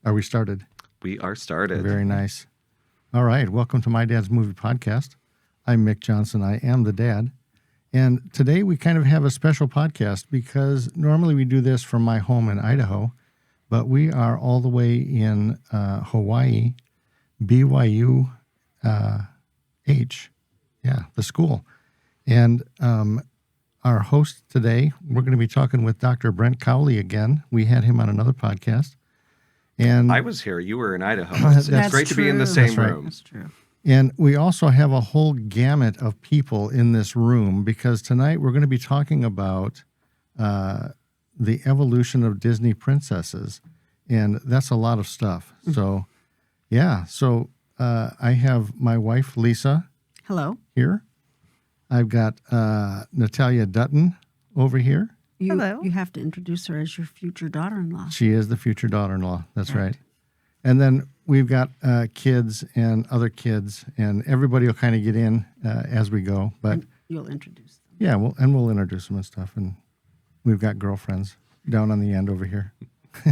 Are we started? We are started. Very nice. All right. Welcome to My Dad's Movie Podcast. I'm Mick Johnson. I am the dad. And today we kind of have a special podcast because normally we do this from my home in Idaho, but we are all the way in Hawaii, BYU the school. And our host today, we're going to be talking with Dr. Brent Cowley again. We had him on another podcast. And I was here. You were in Idaho. It's great to be in the same room. That's true. And we also have a whole gamut of people in this room because tonight we're going to be talking about the evolution of Disney princesses. And that's a lot of stuff. So, I have my wife, Lisa. Hello. Here. I've got Natalia Dutton over here. Hello. You have to introduce her as your future daughter-in-law. She is the future daughter-in-law. That's right. And then we've got kids and other kids, and everybody will kind of get in as we go. But And you'll introduce them. yeah, we'll introduce them and stuff. And we've got girlfriends down on the end over here.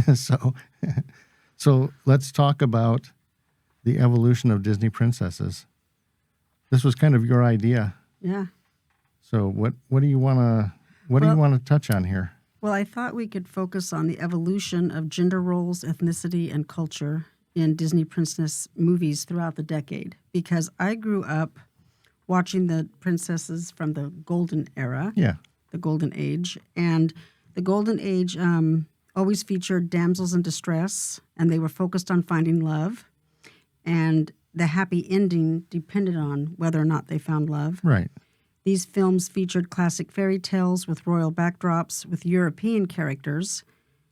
So let's talk about the evolution of Disney princesses. This was kind of your idea. Yeah. So what do you want to touch on here? Well, I thought we could focus on the evolution of gender roles, ethnicity, and culture in Disney princess movies throughout the decade. Because I grew up watching the princesses from the golden era, the golden age. And the golden age always featured damsels in distress, and they were focused on finding love. And the happy ending depended on whether or not they found love. Right. These films featured classic fairy tales with royal backdrops with European characters.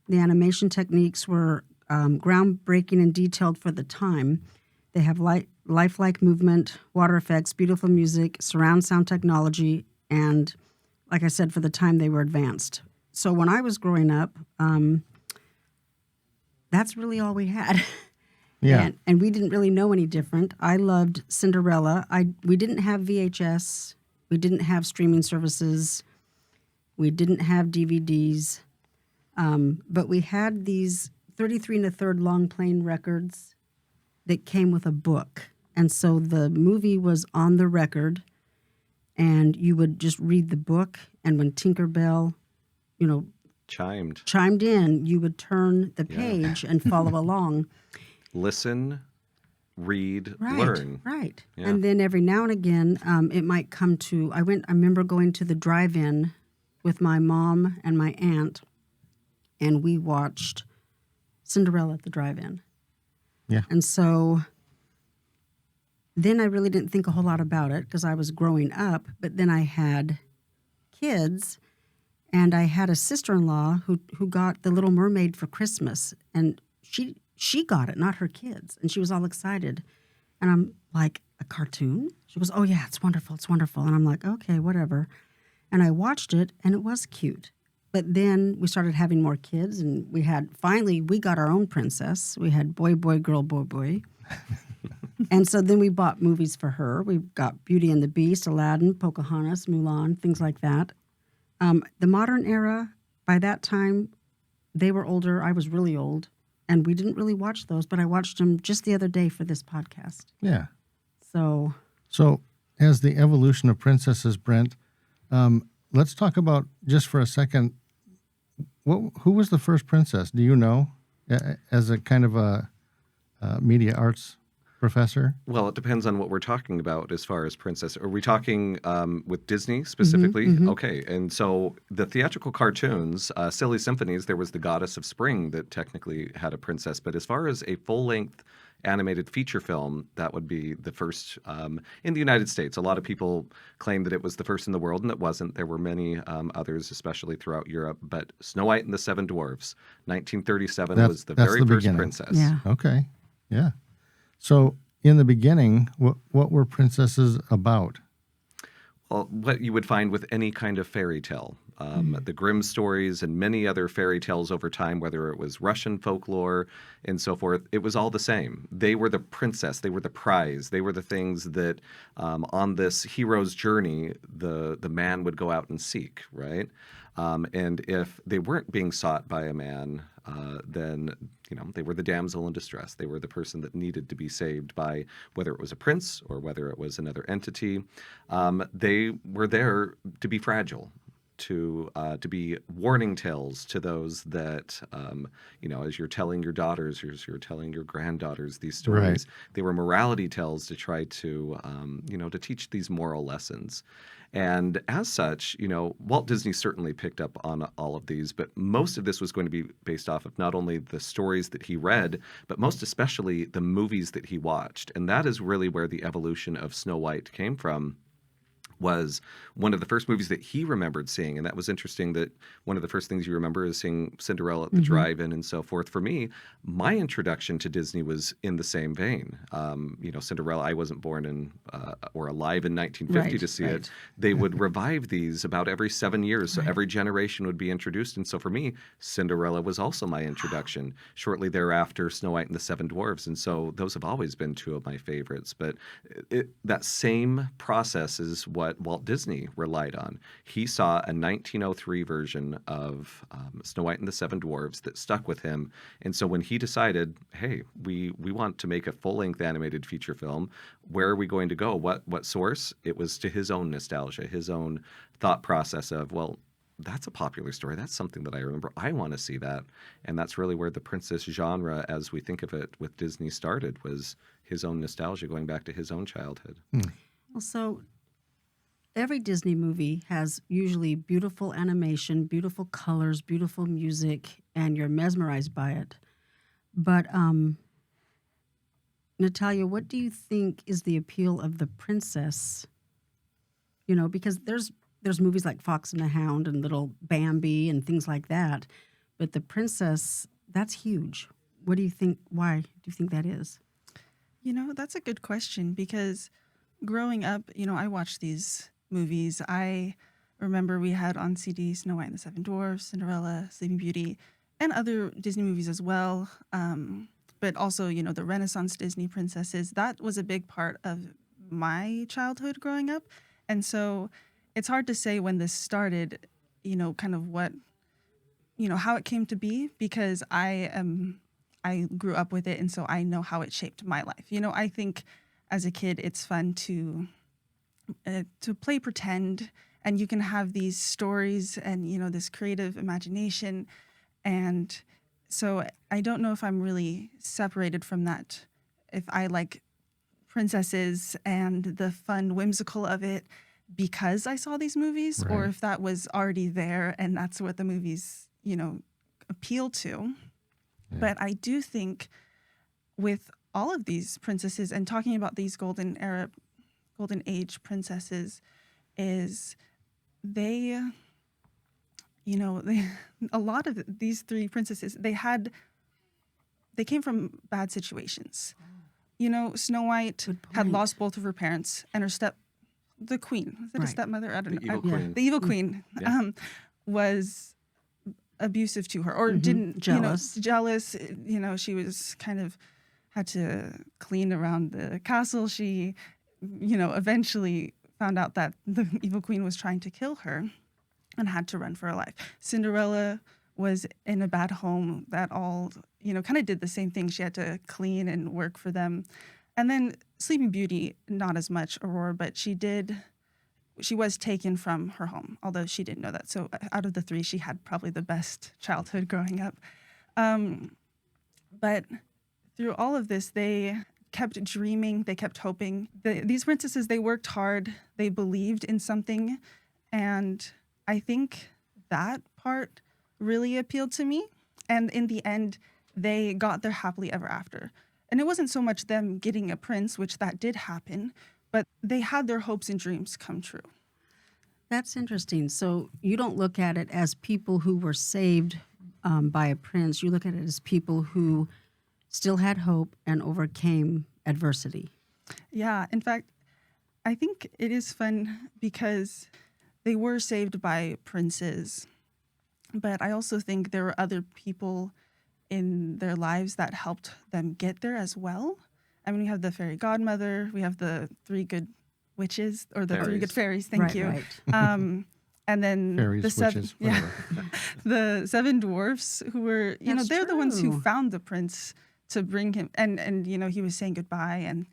The animation techniques were groundbreaking and detailed for the time. They have lifelike movement, water effects, beautiful music, surround sound technology, and, like I said, for the time they were advanced. So when I was growing up, that's really all we had. Yeah. And we didn't really know any different. I loved Cinderella. We didn't have VHS. We didn't have streaming services. We didn't have DVDs. But we had these 33 1/3 long playing records that came with a book. And so the movie was on the record, and you would just read the book. And when Tinkerbell, chimed in, you would turn the page and follow along. Listen, read, learn. Right. Yeah. And then every now and again, it might come to, I remember going to the drive-in with my mom and my aunt, and we watched Cinderella at the drive-in. Yeah. And so then I really didn't think a whole lot about it because I was growing up, but then I had kids, and I had a sister-in-law who got The Little Mermaid for Christmas, and she got it, not her kids. And she was all excited. And I'm like, a cartoon? She goes, oh, yeah, it's wonderful, it's wonderful. And I'm like, okay, whatever. And I watched it, and it was cute. But then we started having more kids, and we got our own princess. We had boy, boy, girl, boy, boy. And so then we bought movies for her. We got Beauty and the Beast, Aladdin, Pocahontas, Mulan, things like that. The modern era, by that time, they were older. I was really old. And we didn't really watch those, but I watched them just the other day for this podcast. Yeah. So as the evolution of princesses, Brent, let's talk about, just for a second, who was the first princess? Do you know, as a kind of a media arts professor? Well, it depends on what we're talking about as far as princess. Are we talking with Disney specifically? Mm-hmm. Okay. And so the theatrical cartoons, Silly Symphonies, there was the Goddess of Spring that technically had a princess. But as far as a full-length animated feature film, that would be the first in the United States. A lot of people claim that it was the first in the world, and it wasn't. There were many others, especially throughout Europe. But Snow White and the Seven Dwarfs, 1937 was the very first beginning. princess. Yeah. Okay. Yeah. So in the beginning, what were princesses about? Well, what you would find with any kind of fairy tale. The Grimm stories and many other fairy tales over time, whether it was Russian folklore and so forth, it was all the same. They were the princess. They were the prize. They were the things that on this hero's journey, the man would go out and seek, right? And if they weren't being sought by a man, then they were the damsel in distress. They were the person that needed to be saved by whether it was a prince or whether it was another entity. They were there to be fragile, to be warning tales to those that, as you're telling your daughters, as you're telling your granddaughters these stories, Right. they were morality tales to try to, to teach these moral lessons. And as such, Walt Disney certainly picked up on all of these, but most of this was going to be based off of not only the stories that he read, but most especially the movies that he watched. And that is really where the evolution of Snow White came from. Was one of the first movies that he remembered seeing. And that was interesting that one of the first things you remember is seeing Cinderella at the drive-in and so forth. For me, my introduction to Disney was in the same vein. Cinderella, I wasn't born in or alive in 1950 to see it. They would revive these about every 7 years. So every generation would be introduced. And so for me, Cinderella was also my introduction. Shortly thereafter, Snow White and the Seven Dwarfs. And so those have always been two of my favorites. But that same process is what Walt Disney relied on. He saw a 1903 version of Snow White and the Seven Dwarfs that stuck with him. And so when he decided, hey, we want to make a full-length animated feature film, where are we going to go? What source? It was to his own nostalgia, his own thought process of, well, that's a popular story. That's something that I remember. I want to see that. And that's really where the princess genre, as we think of it with Disney, started, was his own nostalgia, going back to his own childhood. Well, so every Disney movie has usually beautiful animation, beautiful colors, beautiful music, and you're mesmerized by it. But Natalia, what do you think is the appeal of the princess? Because there's movies like Fox and the Hound and Little Bambi and things like that, but the princess, that's huge. What do you think? Why do you think that is? That's a good question because growing up, I watched these movies. I remember we had on CD Snow White and the Seven Dwarfs, Cinderella, Sleeping Beauty, and other Disney movies as well. But also, the Renaissance Disney princesses. That was a big part of my childhood growing up. And so it's hard to say when this started, kind of what, how it came to be, because I grew up with it. And so I know how it shaped my life. I think as a kid, it's fun to play pretend, and you can have these stories and this creative imagination. And so I don't know if I'm really separated from that, if I like princesses and the fun whimsical of it because I saw these movies, or if that was already there and that's what the movies appeal to. But I do think with all of these princesses, and talking about these golden age princesses, is they a lot of these three princesses, they came from bad situations. Snow White had lost both of her parents, and the queen, is it a stepmother? I don't know. Evil queen. The evil queen was abusive to her, or didn't, jealous. Jealous. She was kind of had to clean around the castle. She, eventually found out that the evil queen was trying to kill her and had to run for her life. Cinderella was in a bad home that all, kind of did the same thing. She had to clean and work for them. And then Sleeping Beauty, not as much, Aurora, but she was taken from her home, although she didn't know that. So out of the three, she had probably the best childhood growing up. But through all of this, they kept dreaming, they kept hoping. These princesses, they worked hard, they believed in something, and I think that part really appealed to me. And in the end, they got their happily ever after. And it wasn't so much them getting a prince, which that did happen, but they had their hopes and dreams come true. That's interesting. So you don't look at it as people who were saved by a prince. You look at it as people who still had hope and overcame adversity. Yeah, in fact, I think it is fun because they were saved by princes, but I also think there were other people in their lives that helped them get there as well. I mean, we have the fairy godmother, we have the three good witches, or the three good fairies, thank you. Right. And then Fairies, witches, whatever. the seven dwarfs who were, That's they're the ones who true. found the prince to bring him. And he was saying goodbye, and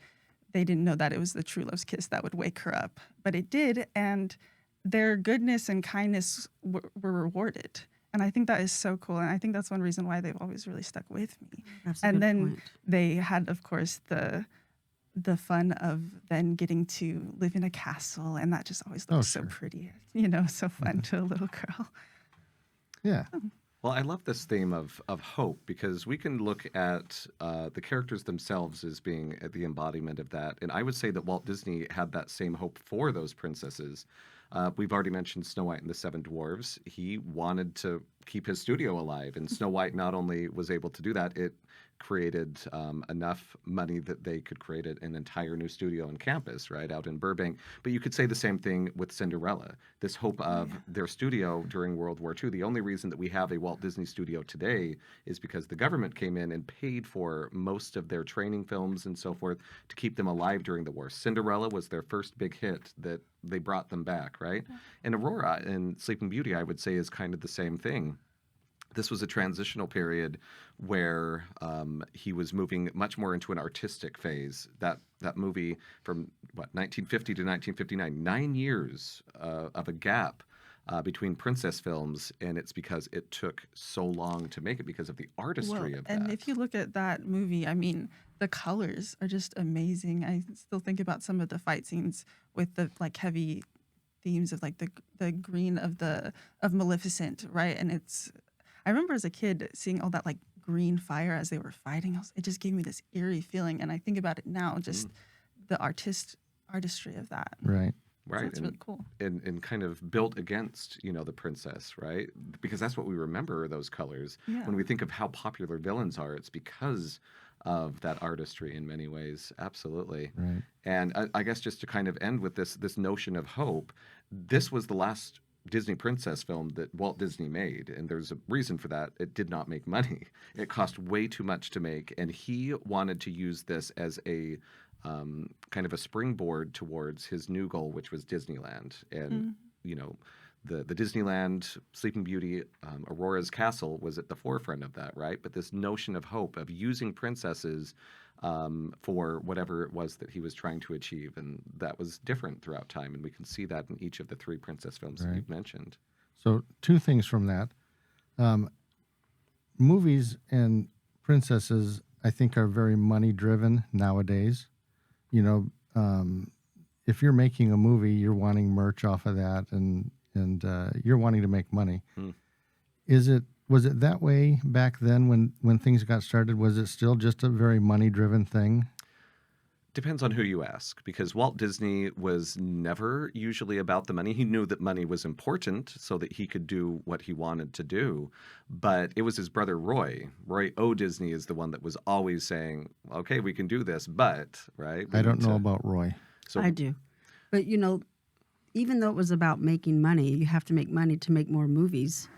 they didn't know that it was the true love's kiss that would wake her up. But it did. And their goodness and kindness were rewarded. And I think that is so cool. And I think that's one reason why they've always really stuck with me. That's a And good then point. they had, of course, the fun of then getting to live in a castle, and that just always looks so sure. pretty, so fun to a little girl. Yeah. Well, I love this theme of hope, because we can look at the characters themselves as being the embodiment of that. And I would say that Walt Disney had that same hope for those princesses. We've already mentioned Snow White and the Seven Dwarfs. He wanted to keep his studio alive, and Snow White not only was able to do that, it created enough money that they could create an entire new studio on campus, right, out in Burbank. But you could say the same thing with Cinderella. This hope of their studio during World War II. The only reason that we have a Walt Disney studio today is because the government came in and paid for most of their training films and so forth to keep them alive during the war. Cinderella was their first big hit that they brought them back, right? And Aurora and Sleeping Beauty, I would say, is kind of the same thing. This was a transitional period where he was moving much more into an artistic phase. That movie from 1950 to 1959, 9 years of a gap between princess films, and it's because it took so long to make it because of the artistry of that. And if you look at that movie, I mean, the colors are just amazing. I still think about some of the fight scenes with the heavy themes of the green of Maleficent, right? And I remember as a kid seeing all that green fire as they were fighting. It just gave me this eerie feeling, and I think about it now, just the artistry of that. Right. Right. So that's really cool. And kind of built against, the princess, right? Because that's what we remember, are those colors. Yeah. When we think of how popular villains are, it's because of that artistry in many ways. Absolutely. Right. And I guess just to kind of end with this notion of hope, this was the last Disney princess film that Walt Disney made, and there's a reason for that. It did not make money. It cost way too much to make, and he wanted to use this as a kind of a springboard towards his new goal, which was Disneyland. And the Disneyland, Sleeping Beauty, Aurora's Castle was at the forefront of that, right? But this notion of hope, of using princesses for whatever it was that he was trying to achieve, and that was different throughout time, and we can see that in each of the three princess films that you've mentioned. So two things from that. Movies and princesses, I think, are very money-driven nowadays. If you're making a movie, you're wanting merch off of that, and you're wanting to make money. Was it that way back then when things got started? Was it still just a very money-driven thing? Depends on who you ask, because Walt Disney was never usually about the money. He knew that money was important so that he could do what he wanted to do. But it was his brother Roy. Roy O. Disney is the one that was always saying, okay, we can do this, but, right? I don't know about Roy. So, I do. But, even though it was about making money, you have to make money to make more movies.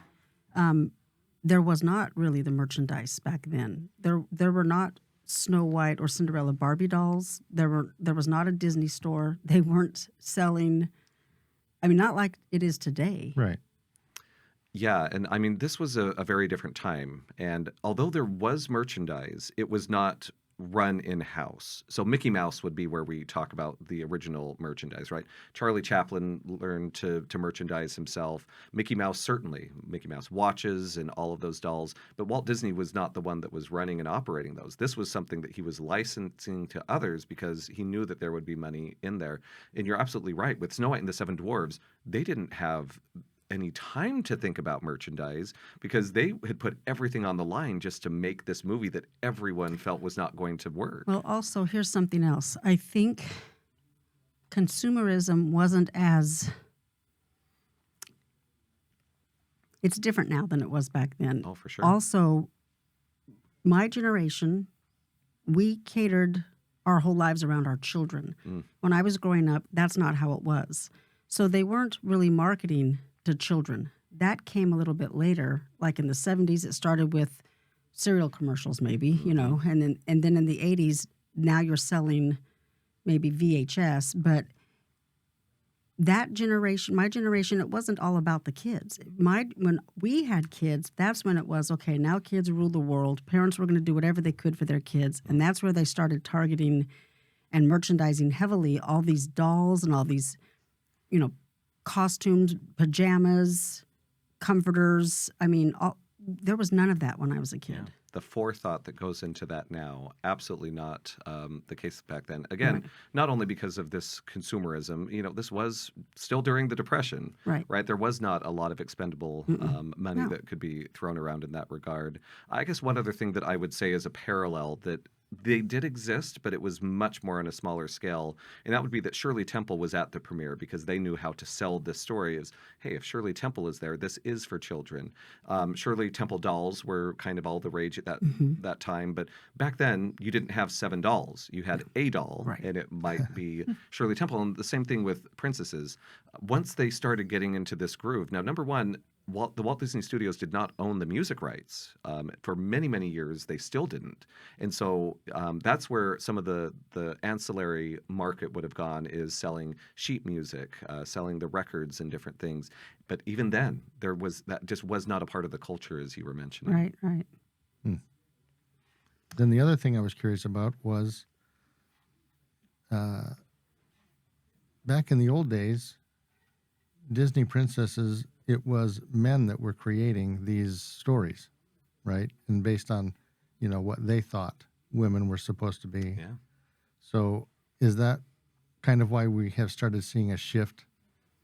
There was not really the merchandise back then. There were not Snow White or Cinderella Barbie dolls. There was not a Disney store. They weren't selling, not like it is today. Right. Yeah, and I mean, this was a very different time. And although there was merchandise, it was not run in-house. So Mickey Mouse would be where we talk about the original merchandise, right? Charlie Chaplin learned to merchandise himself. Mickey Mouse, certainly. Mickey Mouse watches and all of those dolls. But Walt Disney was not the one that was running and operating those. This was something that he was licensing to others because he knew that there would be money in there. And you're absolutely right. With Snow White and the Seven Dwarfs, they didn't have any time to think about merchandise because they had put everything on the line just to make this movie that everyone felt was not going to work. Well, also, here's something else. I think consumerism wasn't as... It's different now than it was back then. Oh, for sure. Also, my generation, we catered our whole lives around our children. When I was growing up, that's not how it was. So they weren't really marketing to children. That came a little bit later. Like in the 70s, it started with cereal commercials, maybe, and then in the 80s, now you're selling maybe VHS. But that generation, my generation, it wasn't all about the kids. When we had kids, that's when it was, okay, now kids rule the world. Parents were going to do whatever they could for their kids. And that's where they started targeting and merchandising heavily all these dolls and all these, costumes, pajamas, comforters. I mean, there was none of that when I was a kid. The forethought that goes into that now, absolutely not the case back then. Again, Right. not only because of this consumerism, this was still during the Depression, Right. There was not a lot of expendable money No. that could be thrown around in that regard. I guess one other thing that I would say is a parallel that they did exist, but it was much more on a smaller scale. And that would be that Shirley Temple was at the premiere because they knew how to sell this story as, hey, if Shirley Temple is there, this is for children. Shirley Temple dolls were kind of all the rage at that time. But back then, you didn't have 7 dolls. You had a doll, Right. and it might be Shirley Temple. And the same thing with princesses. Once they started getting into this groove, now, number one, the Walt Disney Studios did not own the music rights. For many, many years, they still didn't. And so that's where some of the ancillary market would have gone, is selling sheet music, selling the records and different things. But even then, that just was not a part of the culture, as you were mentioning. Right. Then the other thing I was curious about was back in the old days, Disney princesses, it was men that were creating these stories, right? And based on, what they thought women were supposed to be. Yeah. So is that kind of why we have started seeing a shift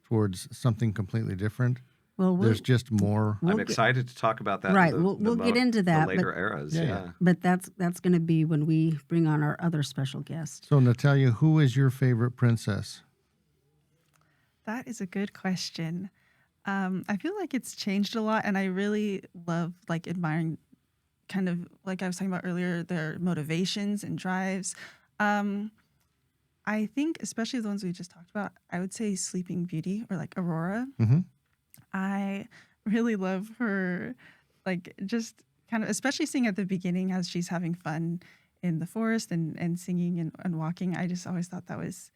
towards something completely different? Well, There's just more. I'm excited to talk about that. Right, we'll get into that, The later but- eras, Yeah. But that's going to be when we bring on our other special guest. So Natalia, who is your favorite princess? That is a good question. I feel like it's changed a lot, and I really love admiring, kind of like I was talking about earlier, their motivations and drives. I think, especially the ones we just talked about, I would say Sleeping Beauty or Aurora. Mm-hmm. I really love her, just kind of, especially seeing at the beginning as she's having fun in the forest and singing and walking. I just always thought that was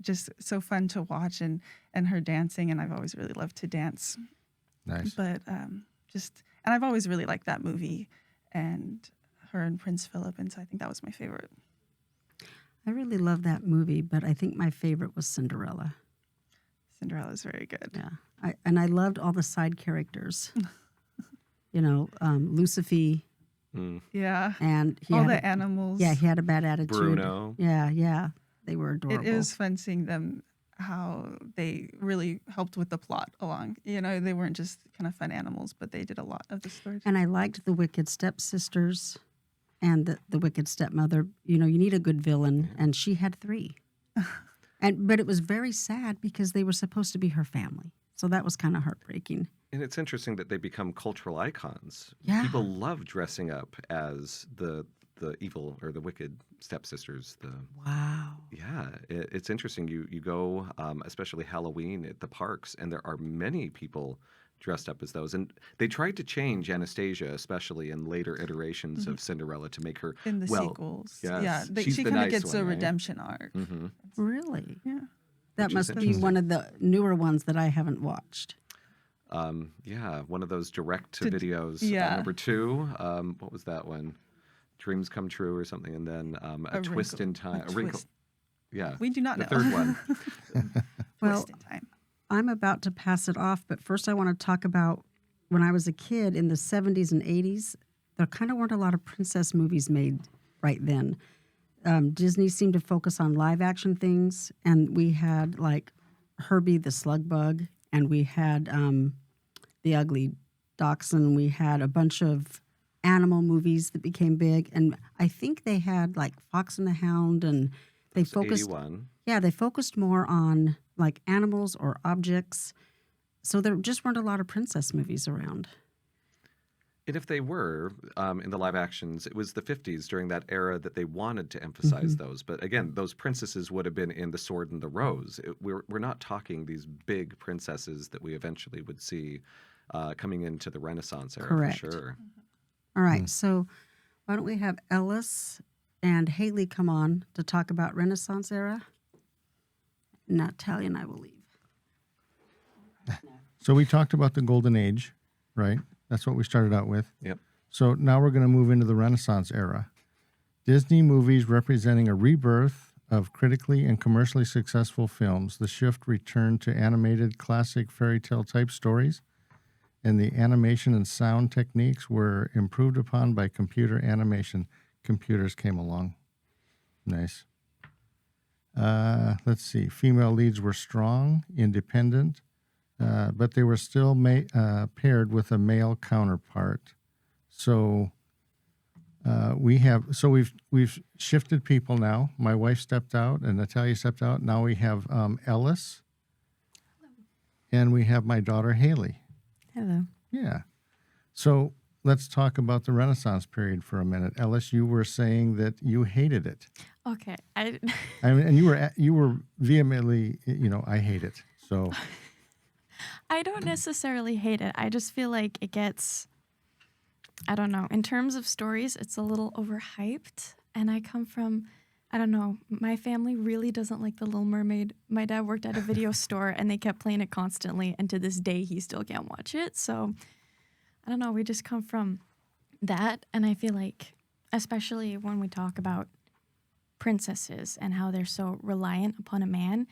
just so fun to watch, and her dancing. And I've always really loved to dance. Nice. But and I've always really liked that movie and her and Prince Philip. And so I think that was my favorite. I really love that movie, but I think my favorite was Cinderella. Cinderella's very good. Yeah, I loved all the side characters. Lucifer, Yeah. and he All had the animals. Yeah, he had a bad attitude. Bruno. Yeah, they were adorable. It was fun seeing them, how they really helped with the plot along. They weren't just kind of fun animals, but they did a lot of the stories. And I liked the Wicked Stepsisters and the Wicked Stepmother. You need a good villain, and she had 3. But it was very sad because they were supposed to be her family. So that was kind of heartbreaking. And it's interesting that they become cultural icons. Yeah. People love dressing up as the evil or the wicked stepsisters. Wow. Yeah, it's interesting. You go, especially Halloween at the parks, and there are many people dressed up as those. And they tried to change Anastasia, especially in later iterations of Cinderella, to make her In the well, sequels. yes, Yeah, she's she the kind of nice gets one, a right? redemption arc. Mm-hmm. Really? Yeah. That Which is must be interesting. one of the newer ones that I haven't watched. Yeah, one of those direct-to-videos. Yeah. Number 2, what was that one? Dreams Come True or something, and then a Twist Wrinkle- in Time. a A Wrinkle. Twist. Yeah. We do not the know. third one. Well, Twist in time. I'm about to pass it off, but first I want to talk about when I was a kid in the 70s and 80s, there kind of weren't a lot of princess movies made right then. Disney seemed to focus on live action things, and we had Herbie the Slug Bug, and we had The Ugly Dachshund. We had a bunch of animal movies that became big, and I think they had Fox and the Hound, and they focused. 81. Yeah, they focused more on animals or objects. So there just weren't a lot of princess movies around. And if they were in the live actions, it was the 50s during that era that they wanted to emphasize those. But again, those princesses would have been in The Sword and the Rose. We're not talking these big princesses that we eventually would see coming into the Renaissance era Correct. for sure. All right, so why don't we have Ellis and Haley come on to talk about Renaissance era? Natalia and I will leave. So we talked about the Golden Age, right? That's what we started out with. Yep. So now we're going to move into the Renaissance era. Disney movies representing a rebirth of critically and commercially successful films. The shift returned to animated classic fairy tale type stories, and the animation and sound techniques were improved upon by computer animation. Computers came along. Nice. Let's see. Female leads were strong, independent, but they were still paired with a male counterpart. So we've shifted people now. My wife stepped out, and Natalia stepped out. Now we have Ellis, and we have my daughter Haley. Hello. Yeah. So let's talk about the Renaissance period for a minute. Ellis, you were saying that you hated it. Okay. I mean, and you were vehemently, I hate it. So I don't necessarily hate it. I just feel like it gets, I don't know, in terms of stories, it's a little overhyped. And I come from, I don't know, my family really doesn't like The Little Mermaid. My dad worked at a video store and they kept playing it constantly. And to this day, he still can't watch it. So I don't know, we just come from that. And I feel like, especially when we talk about princesses and how they're so reliant upon a man,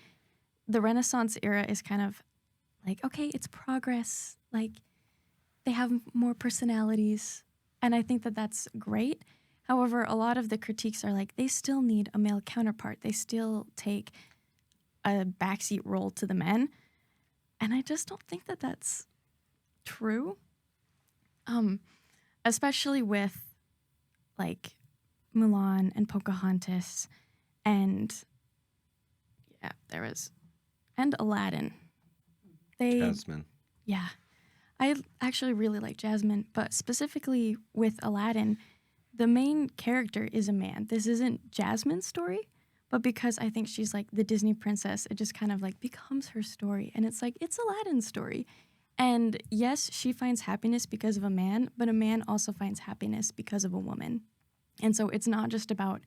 the Renaissance era is kind of like, okay, it's progress. Like, they have more personalities. And I think that that's great. However, a lot of the critiques are like, they still need a male counterpart. They still take a backseat role to the men. And I just don't think that that's true. Especially with, like, Mulan and Pocahontas and, yeah, and Aladdin. Jasmine. Yeah. I actually really like Jasmine, but specifically with Aladdin, the main character is a man. This isn't Jasmine's story, but because I think she's like the Disney princess, it just kind of like becomes her story. And it's like, it's Aladdin's story. And yes, she finds happiness because of a man, but a man also finds happiness because of a woman. And so it's not just about,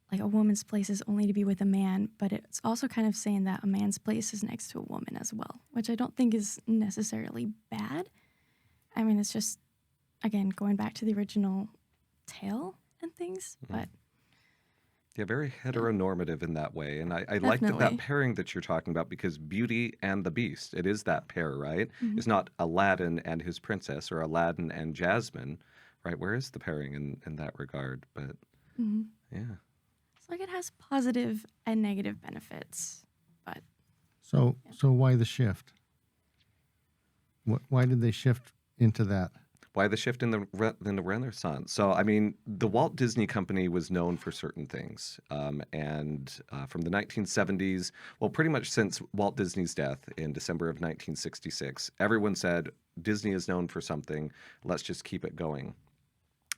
like a woman's place is only to be with a man, but it's also kind of saying that a man's place is next to a woman as well, which I don't think is necessarily bad. I mean, it's just, again, going back to the original tale and things, but... Yeah, very heteronormative in that way. And I like that Definitely. pairing that you're talking about, because Beauty and the Beast, it is that pair, right? Mhm. It's not Aladdin and his princess or Aladdin and Jasmine, right? Where is the pairing in that regard? But Mhm. yeah. It's like it has positive and negative benefits, but So why the shift? Why did they shift into that? Why the shift in the Renaissance? So, I mean, the Walt Disney Company was known for certain things. And from the 1970s, well, pretty much since Walt Disney's death in December of 1966, everyone said, Disney is known for something. Let's just keep it going.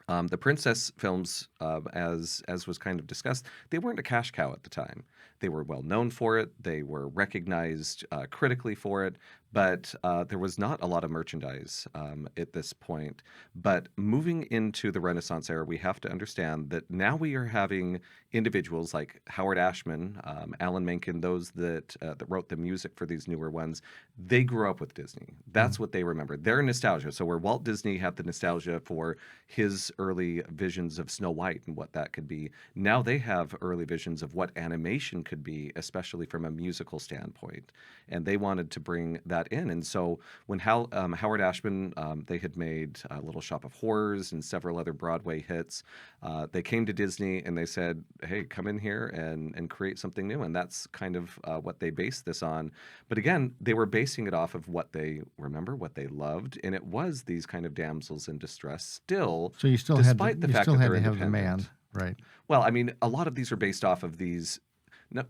The princess films, as was kind of discussed, they weren't a cash cow at the time. They were well known for it. They were recognized critically for it, but there was not a lot of merchandise at this point. But moving into the Renaissance era, we have to understand that now we are having individuals like Howard Ashman, Alan Menken, those that wrote the music for these newer ones. They grew up with Disney. That's what they remember. Their nostalgia. So where Walt Disney had the nostalgia for his early visions of Snow White and what that could be, now they have early visions of what animation could be, especially from a musical standpoint. And they wanted to bring that in. And so when Howard Ashman, they had made Little Shop of Horrors and several other Broadway hits, they came to Disney and they said, hey, come in here and create something new. And that's kind of what they based this on. But again, they were basing it off of what they remember, what they loved. And it was these kind of damsels in distress still. So you still despite had the you fact still that had they're to have the independent. man, right? Well, I mean, a lot of these are based off of these. No,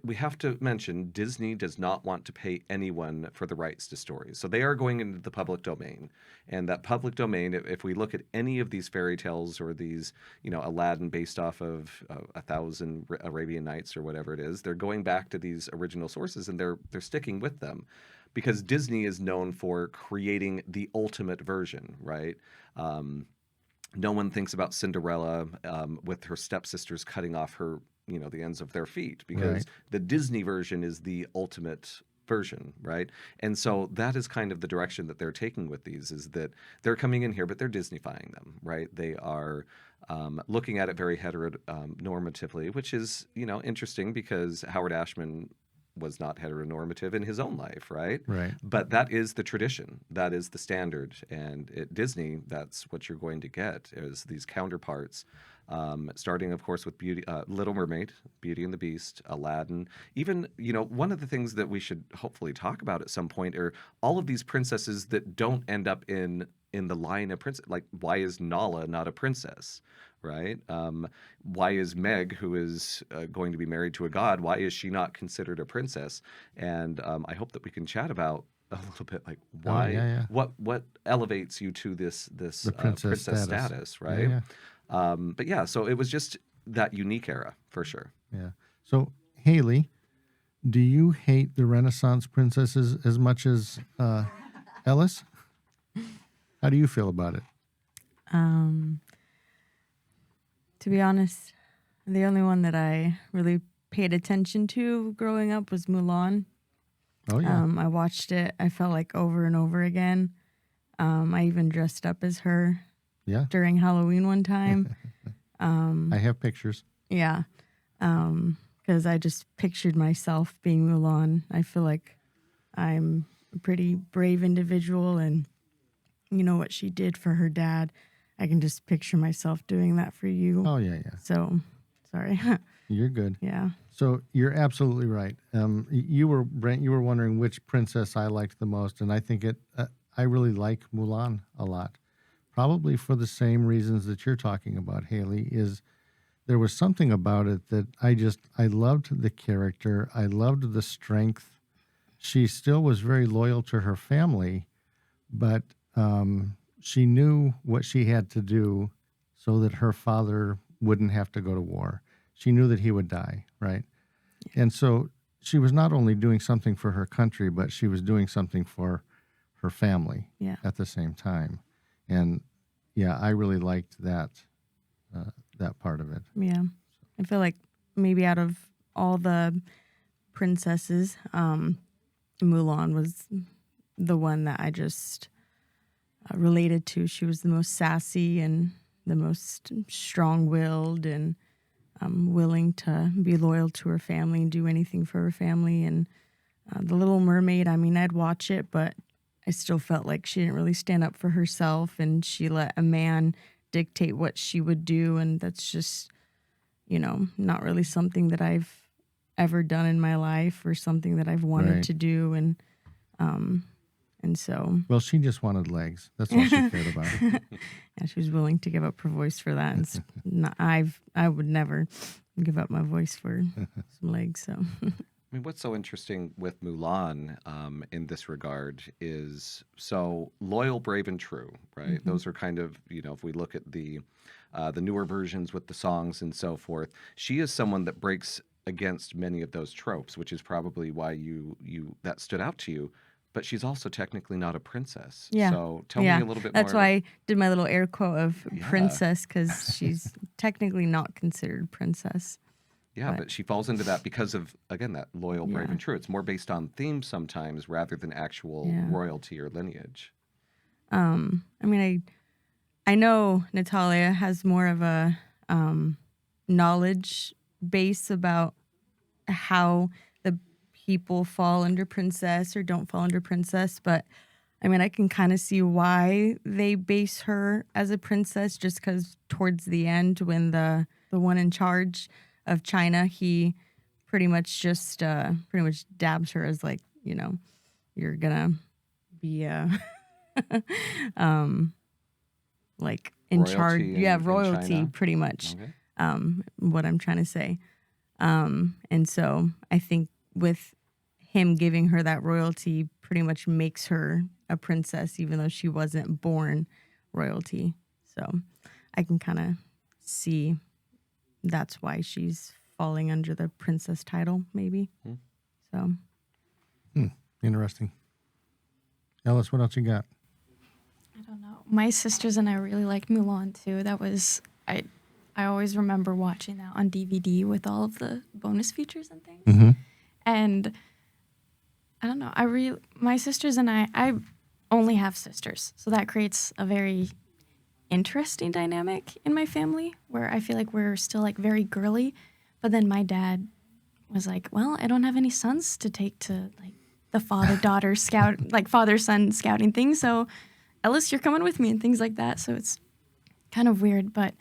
we have to mention Disney does not want to pay anyone for the rights to stories. So they are going into the public domain. And that public domain, if we look at any of these fairy tales or these, Aladdin based off of 1,000 Arabian Nights or whatever it is, they're going back to these original sources and they're sticking with them. Because Disney is known for creating the ultimate version, right? No one thinks about Cinderella with her stepsisters cutting off her the ends of their feet, because Right. the Disney version is the ultimate version, right? And so that is kind of the direction that they're taking with these, is that they're coming in here, but they're Disneyfying them, right? They are looking at it very heteronormatively, which is, interesting, because Howard Ashman was not heteronormative in his own life, right? Right. But that is the tradition. That is the standard. And at Disney, that's what you're going to get, is these counterparts, starting, of course, with Little Mermaid, Beauty and the Beast, Aladdin. Even, one of the things that we should hopefully talk about at some point are all of these princesses that don't end up in the line of princess. Like, why is Nala not a princess? Right? Why is Meg, who is going to be married to a god, why is she not considered a princess? And I hope that we can chat about a little bit, like, why, yeah. what elevates you to this The princess status, right? Yeah. But yeah, so it was just that unique era for sure. Yeah. So, Haley, do you hate the Renaissance princesses as much as Ellis? How do you feel about it? To be honest, the only one that I really paid attention to growing up was Mulan. Oh, yeah. I watched it, I felt like, over and over again. I even dressed up as her Yeah. during Halloween one time. I have pictures. Yeah. Because I just pictured myself being Mulan. I feel like I'm a pretty brave individual, and what she did for her dad. I can just picture myself doing that for you. Oh, yeah. So, sorry. You're good. Yeah. So you're absolutely right. Brent, you were wondering which princess I liked the most, and I think I really like Mulan a lot. Probably for the same reasons that you're talking about, Haley, is there was something about it that I loved the character. I loved the strength. She still was very loyal to her family, but she knew what she had to do so that her father wouldn't have to go to war. She knew that he would die, right? Yeah. And so she was not only doing something for her country, but she was doing something for her family at the same time. And yeah, I really liked that part of it. Yeah. I feel like maybe out of all the princesses, Mulan was the one that I just related to. She was the most sassy and the most strong-willed, and willing to be loyal to her family and do anything for her family. And The Little Mermaid, I mean, I'd watch it, but I still felt like she didn't really stand up for herself, and she let a man dictate what she would do. And that's just, not really something that I've ever done in my life, or something that I've wanted to do. And so, well, she just wanted legs. That's all she cared about. yeah, she was willing to give up her voice for that. And I would never give up my voice for some legs. So, I mean, what's so interesting with Mulan in this regard is so loyal, brave, and true, right? Mm-hmm. Those are kind of, if we look at the newer versions with the songs and so forth, she is someone that breaks against many of those tropes, which is probably why you that stood out to you. But she's also technically not a princess. Yeah. So tell me a little bit more. That's why I did my little air quote of princess, because she's technically not considered princess. Yeah, but she falls into that because of, again, that loyal, brave, and true. It's more based on theme sometimes rather than actual royalty or lineage. I mean, I know Natalia has more of a knowledge base about how the people fall under princess or don't fall under princess, but I mean, I can kind of see why they base her as a princess, just because towards the end, when the one in charge of China, he pretty much just dabs her as, like, you're gonna be like in charge. Royalty in pretty much. Okay. What I'm trying to say. And so I think with him giving her that royalty pretty much makes her a princess, even though she wasn't born royalty. So I can kind of see that's why she's falling under the princess title, maybe. So. Interesting. Ellis, what else you got? I don't know. My sisters and I really liked Mulan too. That was I I always remember watching that on DVD with all of the bonus features and things. Mm-hmm. And I don't know, my sisters and I only have sisters, so that creates a very interesting dynamic in my family where I feel like we're still like very girly, but then my dad was like, well, I don't have any sons to take to like the father-daughter scout, like father-son scouting thing, so Ellis, you're coming with me and things like that. So it's kind of weird, but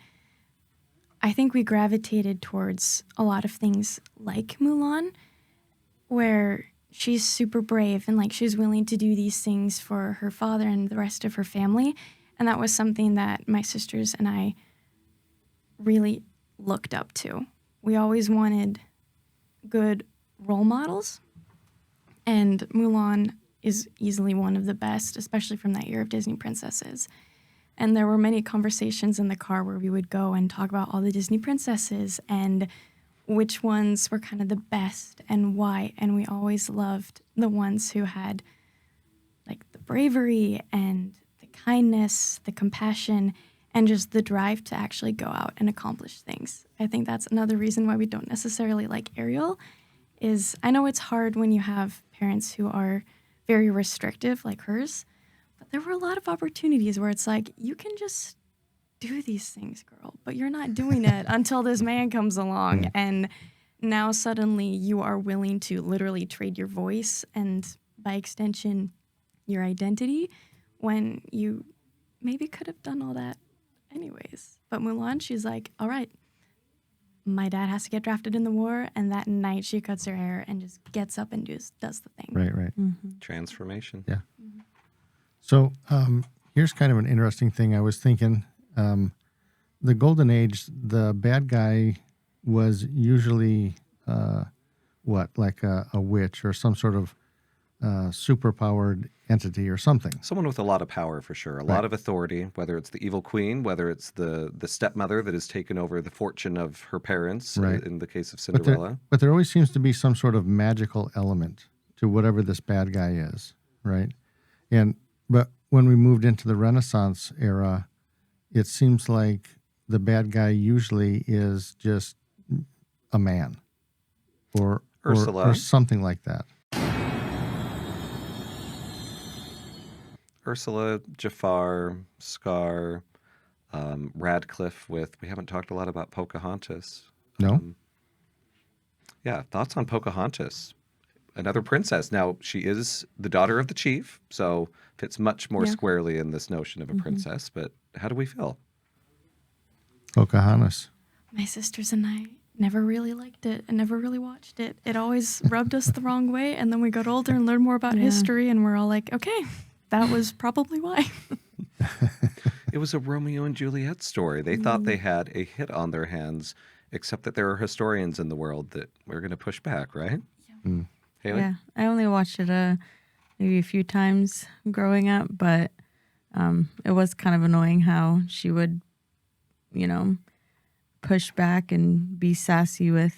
I think we gravitated towards a lot of things like Mulan, where she's super brave and like she's willing to do these things for her father and the rest of her family. And that was something that my sisters and I really looked up to. We always wanted good role models, and Mulan is easily one of the best, especially from that era of Disney princesses. And there were many conversations in the car where we would go and talk about all the Disney princesses and which ones were kind of the best and why. And we always loved the ones who had like the bravery and the kindness, the compassion, and just the drive to actually go out and accomplish things. I think that's another reason why we don't necessarily like Ariel is I know it's hard when you have parents who are very restrictive like hers, but there were a lot of opportunities where it's like, you can just do these things, girl, but you're not doing it until this man comes along. And now suddenly you are willing to literally trade your voice and by extension, your identity when you maybe could have done all that anyways. But Mulan, she's like, all right, my dad has to get drafted in the war, and that night she cuts her hair and just gets up and does the thing. Right. Transformation. Yeah. So here's kind of an interesting thing. I was thinking, the Golden Age, the bad guy was usually like a witch or some sort of superpowered entity or something. Someone with a lot of power, for sure. A lot of authority, whether it's the evil queen, whether it's the stepmother that has taken over the fortune of her parents, Right. in the case of But Cinderella. there always seems to be some sort of magical element to whatever this bad guy is, right? But when we moved into the Renaissance era, it seems like the bad guy usually is just a man or Ursula. or something like that. Ursula, Jafar, Scar, Radcliffe we haven't talked a lot about Pocahontas. No? Yeah, thoughts on Pocahontas? Another princess. Now, she is the daughter of the chief, so fits much more Yeah. squarely in this notion of a princess, but how do we feel? Pocahontas. My sisters and I never really liked it and never really watched it. It always rubbed us the wrong way, and then we got older and learned more about Yeah. history, and we're all like, okay, that was probably why. It was a Romeo and Juliet story. They thought they had a hit on their hands, except that there are historians in the world that we're going to push back, right? Haley? Yeah, I only watched it maybe a few times growing up, but it was kind of annoying how she would, push back and be sassy with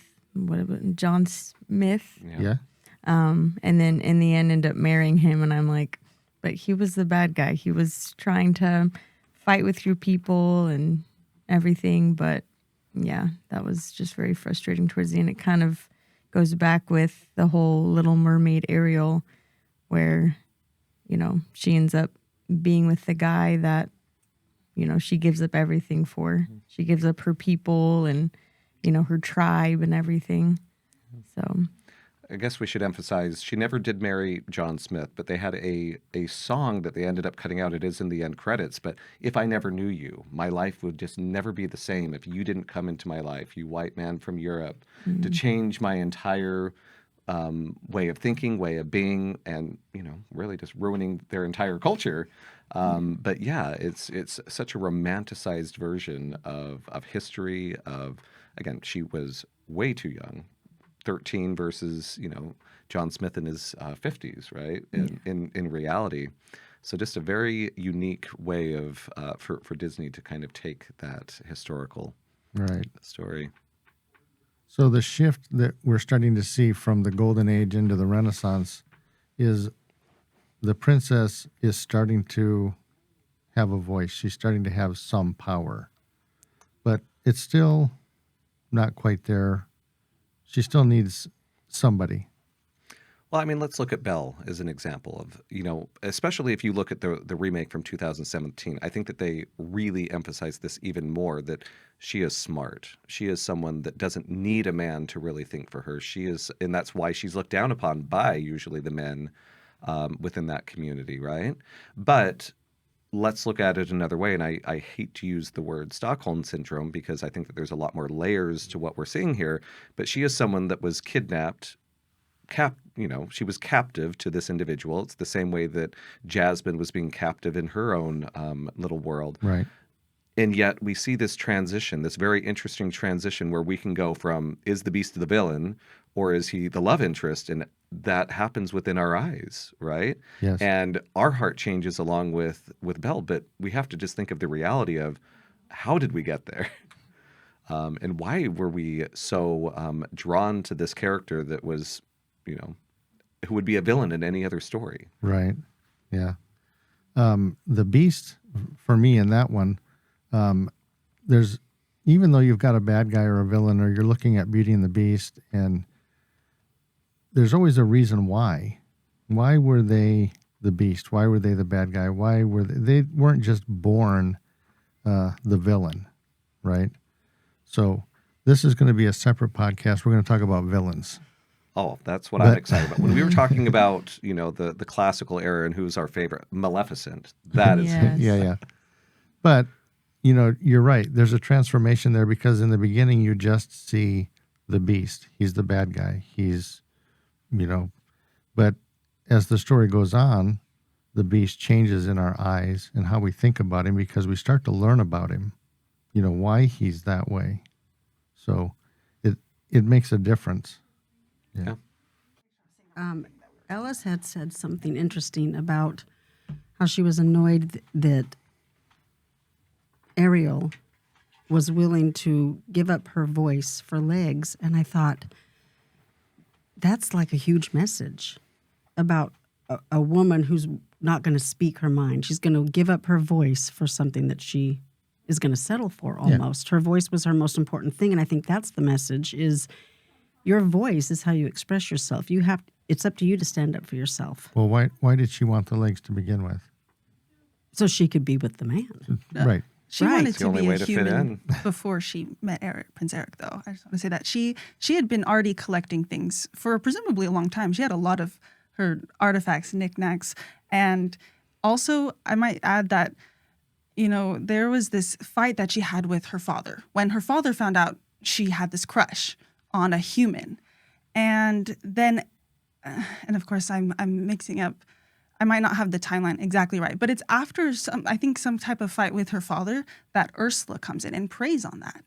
John Smith, Yeah. and then in the end end up marrying him, and I'm like, but he was the bad guy. He was trying to fight with your people and everything, but yeah, that was just very frustrating towards the end. It kind of goes back with the whole Little Mermaid Ariel, where, she ends up being with the guy that, she gives up everything for. She gives up her people and, her tribe and everything. So I guess we should emphasize she never did marry John Smith, but they had a song that they ended up cutting out. It is in the end credits, but if I never knew you, my life would just never be the same if you didn't come into my life, you white man from Europe, to change my entire way of thinking, way of being, and really just ruining their entire culture. But yeah, it's such a romanticized version of history. Again, she was way too young. 13 versus John Smith in his 50s, right? In reality, so just a very unique way of for Disney to kind of take that historical Right. story. So the shift that we're starting to see from the Golden Age into the Renaissance is the princess is starting to have a voice. She's starting to have some power. But it's still not quite there. She still needs somebody. Well, I mean, let's look at Belle as an example of, especially if you look at the remake from 2017, I think that they really emphasize this even more, that she is smart. She is someone that doesn't need a man to really think for her. She is, and that's why she's looked down upon by usually the men within that community, right? But let's look at it another way, and I hate to use the word Stockholm Syndrome because I think that there's a lot more layers to what we're seeing here, but she is someone that was kidnapped, she was captive to this individual. It's the same way that Jasmine was being captive in her own little world. Right. And yet we see this transition, this very interesting transition where we can go from, is the beast the villain or is he the love interest? And that happens within our eyes, right? Yes. And our heart changes along with Belle, but we have to just think of the reality of how did we get there? And why were we so drawn to this character that was, who would be a villain in any other story? Right. Yeah. The beast, for me in that one, there's, even though you've got a bad guy or a villain, or you're looking at Beauty and the Beast, and there's always a reason why. Why were they the beast? Why were they the bad guy? Why were they weren't just born the villain, right? So this is going to be a separate podcast. We're going to talk about villains. Oh, that's what I'm excited about. When we were talking about, the classical era and who's our favorite, Maleficent, that is Yes. Yeah. But, you're right. There's a transformation there because in the beginning you just see the beast. He's the bad guy. He's, but as the story goes on, the beast changes in our eyes and how we think about him because we start to learn about him, why he's that way. So it makes a difference. Yeah. Ellis had said something interesting about how she was annoyed that Ariel was willing to give up her voice for legs. And I thought, that's like a huge message about a woman who's not going to speak her mind. She's going to give up her voice for something that she is going to settle for almost. Her voice was her most important thing. And I think that's the message is your voice is how you express yourself. It's up to you to stand up for yourself. Well, why did she want the legs to begin with? So she could be with the man. Right. She Right. wanted It's the to only be way a to fit human in. before she met Prince Eric, though. I just want to say that she had been already collecting things for presumably a long time. She had a lot of her artifacts, knickknacks, and also I might add that there was this fight that she had with her father when her father found out she had this crush on a human, and then, and of course I'm mixing up. I might not have the timeline exactly right, but it's after some type of fight with her father that Ursula comes in and preys on that.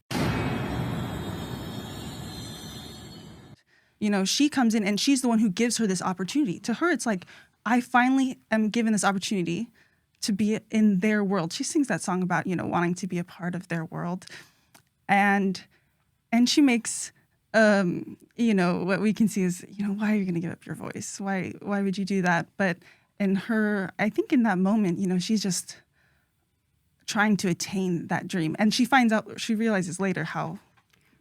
She comes in and she's the one who gives her this opportunity. To her, it's like, I finally am given this opportunity to be in their world. She sings that song about, wanting to be a part of their world. And she makes, what we can see is, why are you going to give up your voice? Why would you do that? But in her, I think in that moment, she's just trying to attain that dream. And she realizes later how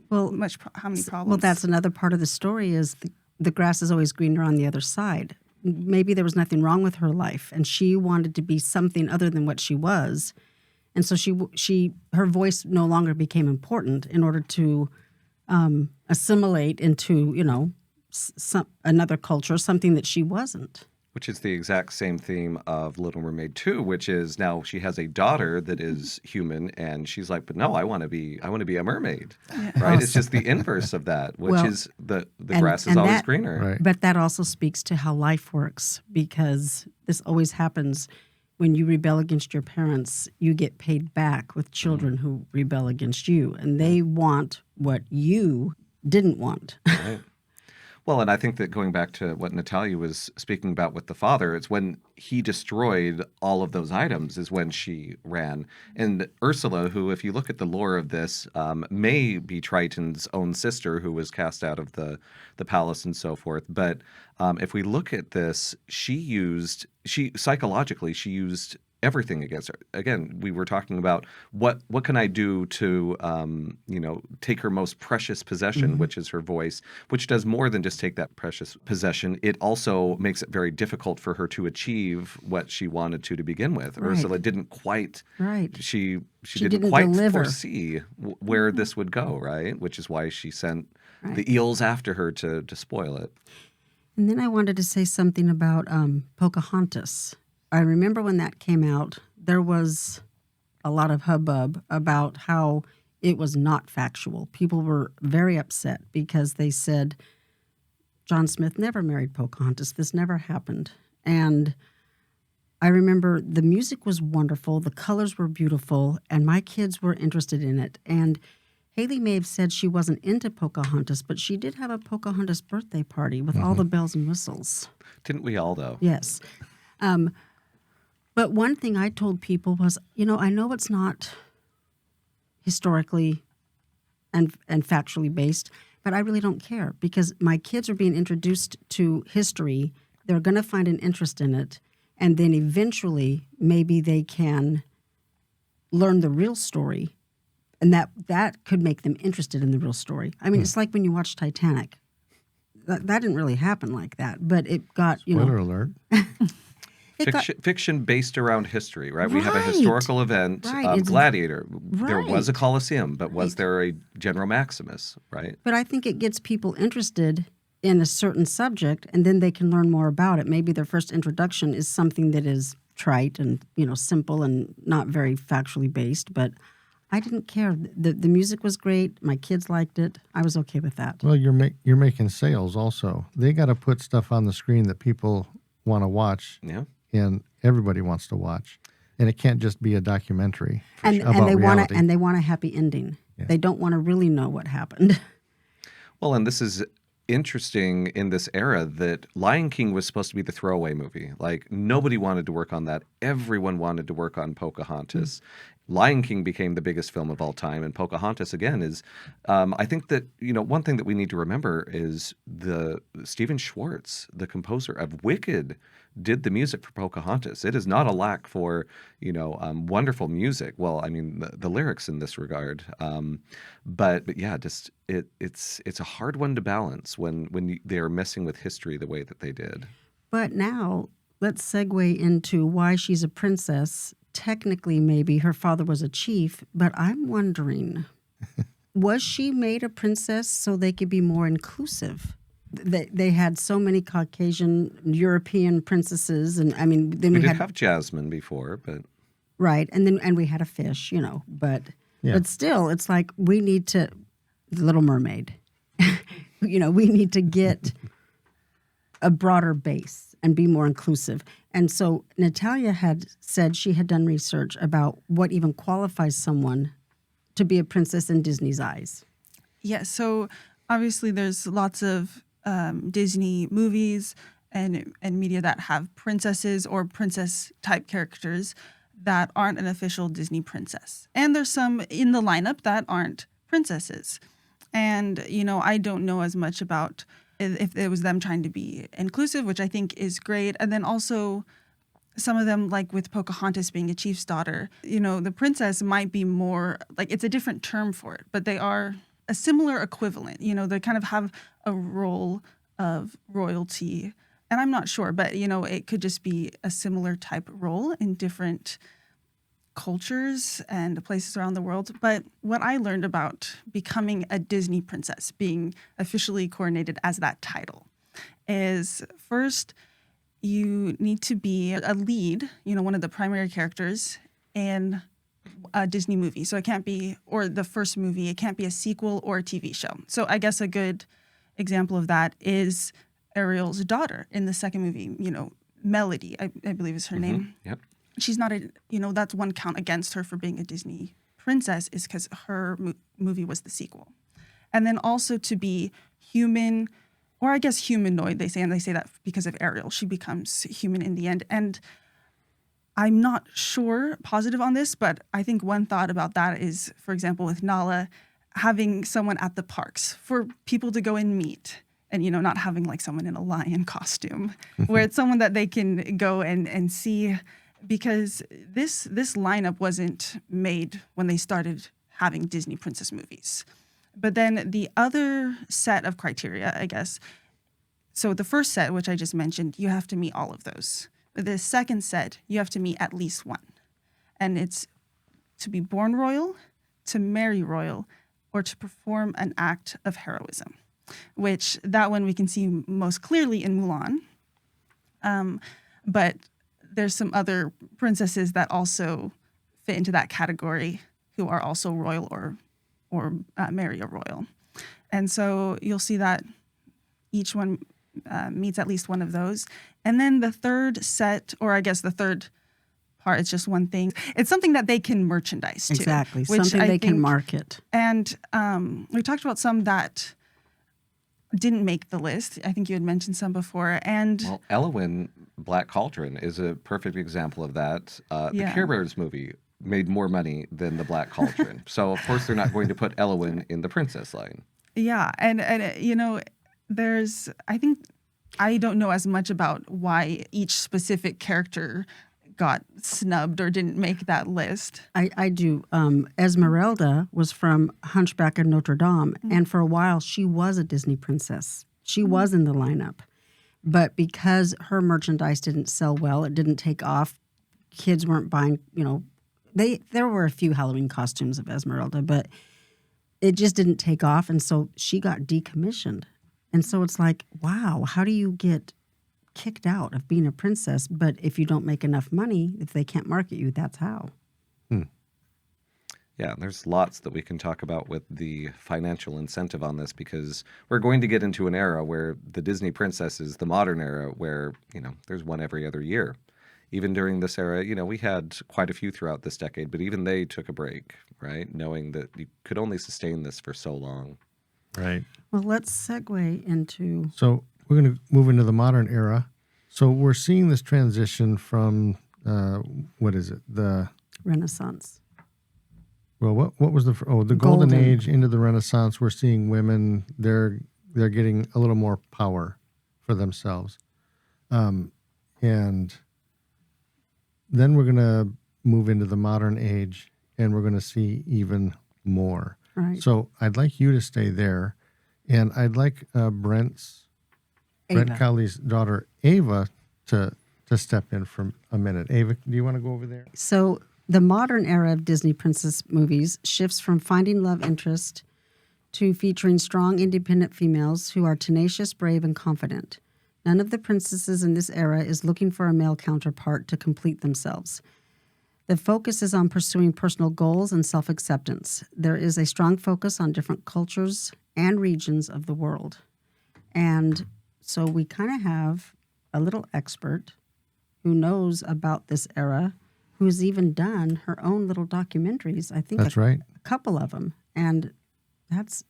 many problems. Well, that's another part of the story is the grass is always greener on the other side. Maybe there was nothing wrong with her life, and she wanted to be something other than what she was. And so her voice no longer became important in order to assimilate into, another culture, something that she wasn't. Which is the exact same theme of Little Mermaid 2, which is now she has a daughter that is human, and she's like, but no, I want to be a mermaid, right? It's just the inverse of that, which is the grass is always greener. Right. But that also speaks to how life works, because this always happens when you rebel against your parents. You get paid back with children who rebel against you, and they want what you didn't want. Right. Well, and I think that going back to what Natalia was speaking about with the father, it's when he destroyed all of those items is when she ran. And Ursula, who, if you look at the lore of this, may be Triton's own sister who was cast out of the palace and so forth. But if we look at this, she psychologically used everything against her. Again, we were talking about what can I do to take her most precious possession, which is her voice, which does more than just take that precious possession. It also makes it very difficult for her to achieve what she wanted to begin with. Right. Ursula didn't quite. Right. She She didn't didn't quite deliver. foresee where this would go, right? Which is why she sent the eels after her to spoil it. And then I wanted to say something about Pocahontas. I remember when that came out, there was a lot of hubbub about how it was not factual. People were very upset because they said, John Smith never married Pocahontas. This never happened. And I remember the music was wonderful, the colors were beautiful, and my kids were interested in it. And Haley may have said she wasn't into Pocahontas, but she did have a Pocahontas birthday party with all the bells and whistles. Didn't we all, though? Yes. But one thing I told people was, I know it's not historically and factually based, but I really don't care because my kids are being introduced to history. They're going to find an interest in it. And then eventually, maybe they can learn the real story. And that could make them interested in the real story. I mean, it's like when you watch Titanic. That didn't really happen like that, but it got, Spoiler alert. Fiction based around history, right? We have a Right. historical event, Right. It's- Gladiator. There was a Right. Colosseum, but was there a General Maximus, right? But I think it gets people interested in a certain subject, and then they can learn more about it. Maybe their first introduction is something that is trite and simple and not very factually based. But I didn't care. The music was great. My kids liked it. I was okay with that. Well, you're making sales also. They got to put stuff on the screen that people want to watch, Yeah. and everybody wants to watch. And it can't just be a documentary And about they reality. want they want a happy ending. Yeah. They don't want to really know what happened. Well, and this is interesting in this era that Lion King was supposed to be the throwaway movie. Like, nobody wanted to work on that. Everyone wanted to work on Pocahontas. Lion King became the biggest film of all time, and Pocahontas again is. I think that one thing that we need to remember is the Stephen Schwartz, the composer of Wicked, did the music for Pocahontas. It is not a lack for wonderful music. Well, I mean the lyrics in this regard, but yeah, just it's a hard one to balance when they are messing with history the way that they did. But now let's segue into why she's a princess. Technically, maybe her father was a chief, but I'm wondering, was she made a princess so they could be more inclusive? They had so many Caucasian European princesses, and I mean, then We we did had have Jasmine before, but right, and we had a fish, but Yeah. but still, it's like we need to Little Mermaid. We need to get a broader base and be more inclusive. And so Natalia had said she had done research about what even qualifies someone to be a princess in Disney's eyes. Yeah, so obviously there's lots of Disney movies and media that have princesses or princess type characters that aren't an official Disney princess. And there's some in the lineup that aren't princesses. And, I don't know as much about if it was them trying to be inclusive, which I think is great. And then also some of them, like with Pocahontas being a chief's daughter, the princess might be more, like it's a different term for it, but they are a similar equivalent. They kind of have a role of royalty. And I'm not sure, but, it could just be a similar type role in different cultures and places around the world. But what I learned about becoming a Disney princess, being officially coronated as that title, is first you need to be a lead, one of the primary characters in a Disney movie. So it can't be, or the first movie, it can't be a sequel or a TV show. So I guess a good example of that is Ariel's daughter in the second movie, Melody, I believe is her name. Yep. She's not that's one count against her for being a Disney princess is because her movie was the sequel. And then also to be human, or I guess humanoid, they say that because of Ariel. She becomes human in the end. And I'm not positive on this, but I think one thought about that is, for example, with Nala, having someone at the parks for people to go and meet. And, not having like someone in a lion costume, where it's someone that they can go and see because this lineup wasn't made when they started having Disney princess movies. But then the other set of criteria, I guess, so the first set, which I just mentioned, you have to meet all of those. The second set, you have to meet at least one. And it's to be born royal, to marry royal, or to perform an act of heroism, which that one we can see most clearly in Mulan. But there's some other princesses that also fit into that category who are also royal or marry a royal. And so you'll see that each one meets at least one of those. And then the third set, or I guess the third part, it's just one thing. It's something that they can merchandise too. Exactly, which something I they can think- market. And we talked about some that didn't make the list. I think you had mentioned some before. And Well, Elowin, Black Cauldron, is a perfect example of that. The Yeah. Care Bears movie made more money than the Black Cauldron. So, of course, they're not going to put Elowin in the princess line. yeah, and there's, I don't know as much about why each specific character got snubbed or didn't make that list. I do. Esmeralda was from Hunchback of Notre Dame, and for a while she was a Disney princess. She was in the lineup, but because her merchandise didn't sell well, it didn't take off. Kids weren't buying. There were a few Halloween costumes of Esmeralda, but it just didn't take off, and so she got decommissioned. And so it's like, wow, how do you get kicked out of being a princess? But if you don't make enough money, if they can't market you, that's how. Yeah, there's lots that we can talk about with the financial incentive on this, because we're going to get into an era where the Disney princess is the modern era where, there's one every other year. Even during this era, we had quite a few throughout this decade, but even they took a break, right? Knowing that you could only sustain this for so long. Right. Well, let's segue into So we're going to move into the modern era. So we're seeing this transition from, what is it? Renaissance. What was the Golden Golden. Age into the Renaissance? We're seeing women, they're getting a little more power for themselves. And then we're going to move into the modern age, and we're going to see even more. Right. So I'd like you to stay there, and I'd like Brent Ava. Cowley's daughter, Ava, to step in for a minute. Ava, do you want to go over there? So the modern era of Disney princess movies shifts from finding love interest to featuring strong, independent females who are tenacious, brave, and confident. None of the princesses in this era is looking for a male counterpart to complete themselves. The focus is on pursuing personal goals and self-acceptance. There is a strong focus on different cultures and regions of the world. And so we kind of have a little expert who knows about this era, who's even done her own little documentaries. I think That's right. a couple of them. And that's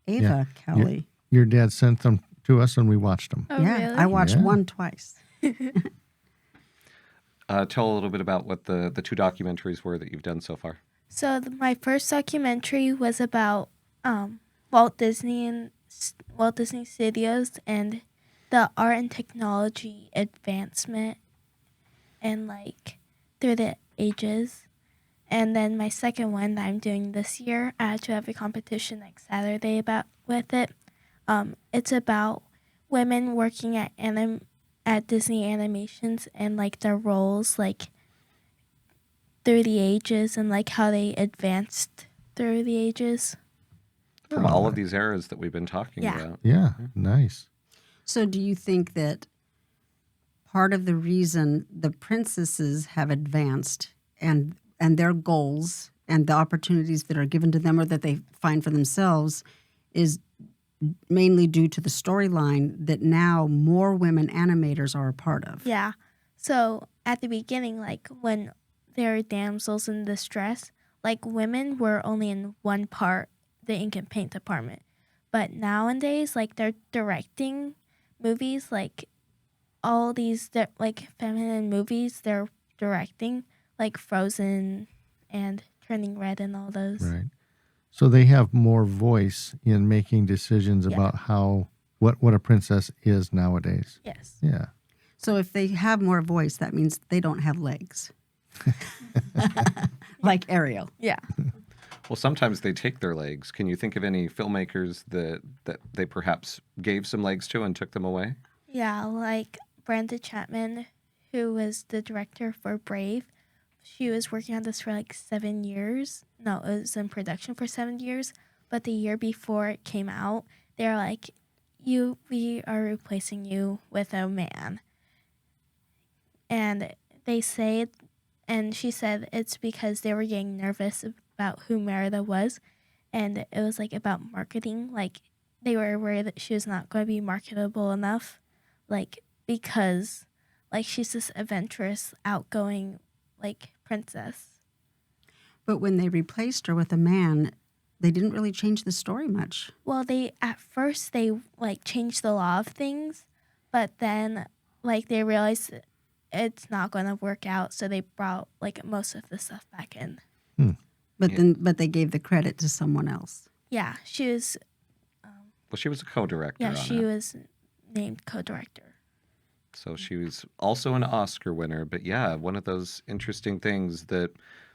Ava Cowley. Your dad sent them to us, and we watched them. Oh, yeah, really? I watched Yeah. one twice. Tell a little bit about what the two documentaries were that you've done so far. So my first documentary was about Walt Disney and Walt Disney Studios and the art and technology advancement and through the ages. And then my second one that I'm doing this year, I had to have a competition next Saturday with it. It's about women working at Disney Animations and their roles through the ages and how they advanced through the ages. From all of these eras that we've been talking Yeah. about. Yeah, nice. So do you think that part of the reason the princesses have advanced and their goals and the opportunities that are given to them or that they find for themselves is mainly due to the storyline that now more women animators are a part of? Yeah. So at the beginning, when there are damsels in distress, women were only in one part, the ink and paint department. But nowadays, they're directing movies, all these feminine movies they're directing, Frozen and Turning Red and all those. Right. So they have more voice in making decisions Yeah. about what a princess is nowadays. Yes. Yeah. So if they have more voice, that means they don't have legs. Like Ariel. Yeah. Well, sometimes they take their legs. Can you think of any filmmakers that they perhaps gave some legs to and took them away? Yeah, like Brenda Chapman, who was the director for Brave. She was working on this for like 7 years. No, it was in production for 7 years. But the year before it came out, they're like, we are replacing you with a man. And they say, and she said it's because they were getting nervous about who Merida was. And it was like about marketing. Like they were worried that she was not going to be marketable enough. Like because like she's this adventurous, outgoing like princess. But when they replaced her with a man, they didn't really change the story much. Well, at first they like changed the law of things, but then like they realized it's not going to work out, so they brought like most of the stuff back in. But they gave the credit to someone else. Yeah, she was. Well, she was a co-director Yeah, on she it. was named co-director. So she was also an Oscar winner. But yeah, one of those interesting things that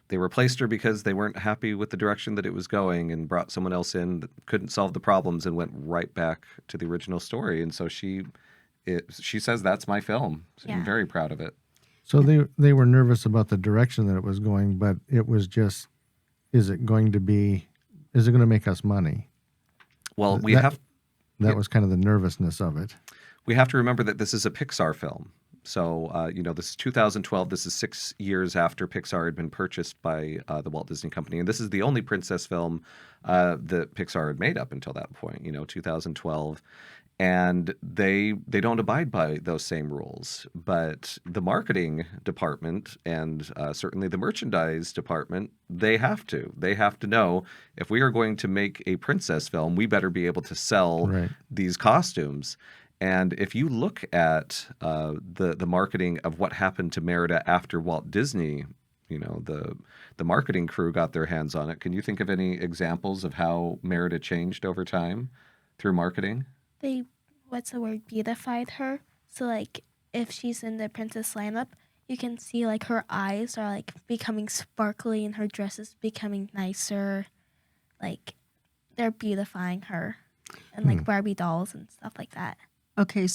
they replaced her because they weren't happy with the direction that it was going and brought someone else in that couldn't solve the problems and went right back to the original story. And so she says, that's my film. So I'm Yeah. very proud of it. So they were nervous about the direction that it was going, but it was just, is it going to make us money? Well, That was kind of the nervousness of it. we have to remember that this is a Pixar film. So, this is 2012. This is 6 years after Pixar had been purchased by the Walt Disney Company. And this is the only princess film that Pixar had made up until that point, 2012. And they don't abide by those same rules. But the marketing department and certainly the merchandise department, they have to. They have to know if we are going to make a princess film, we better be able to sell Right. these costumes. And if you look at the marketing of what happened to Merida after Walt Disney, the marketing crew got their hands on it. Can you think of any examples of how Merida changed over time through marketing? They, beautified her. So like if she's in the princess lineup, you can see like her eyes are like becoming sparkly and her dress is becoming nicer. Like they're beautifying her, and like Barbie dolls and stuff like that. Okay,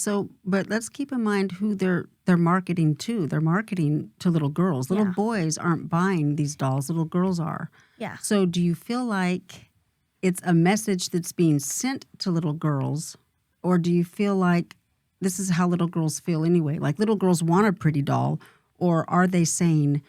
but let's keep in mind who they're marketing to. They're marketing to little girls. Little Yeah. boys aren't buying these dolls. Little girls are. Yeah. So do you feel like it's a message that's being sent to little girls, or do you feel like this is how little girls feel anyway? Like little girls want a pretty doll, or are they saying,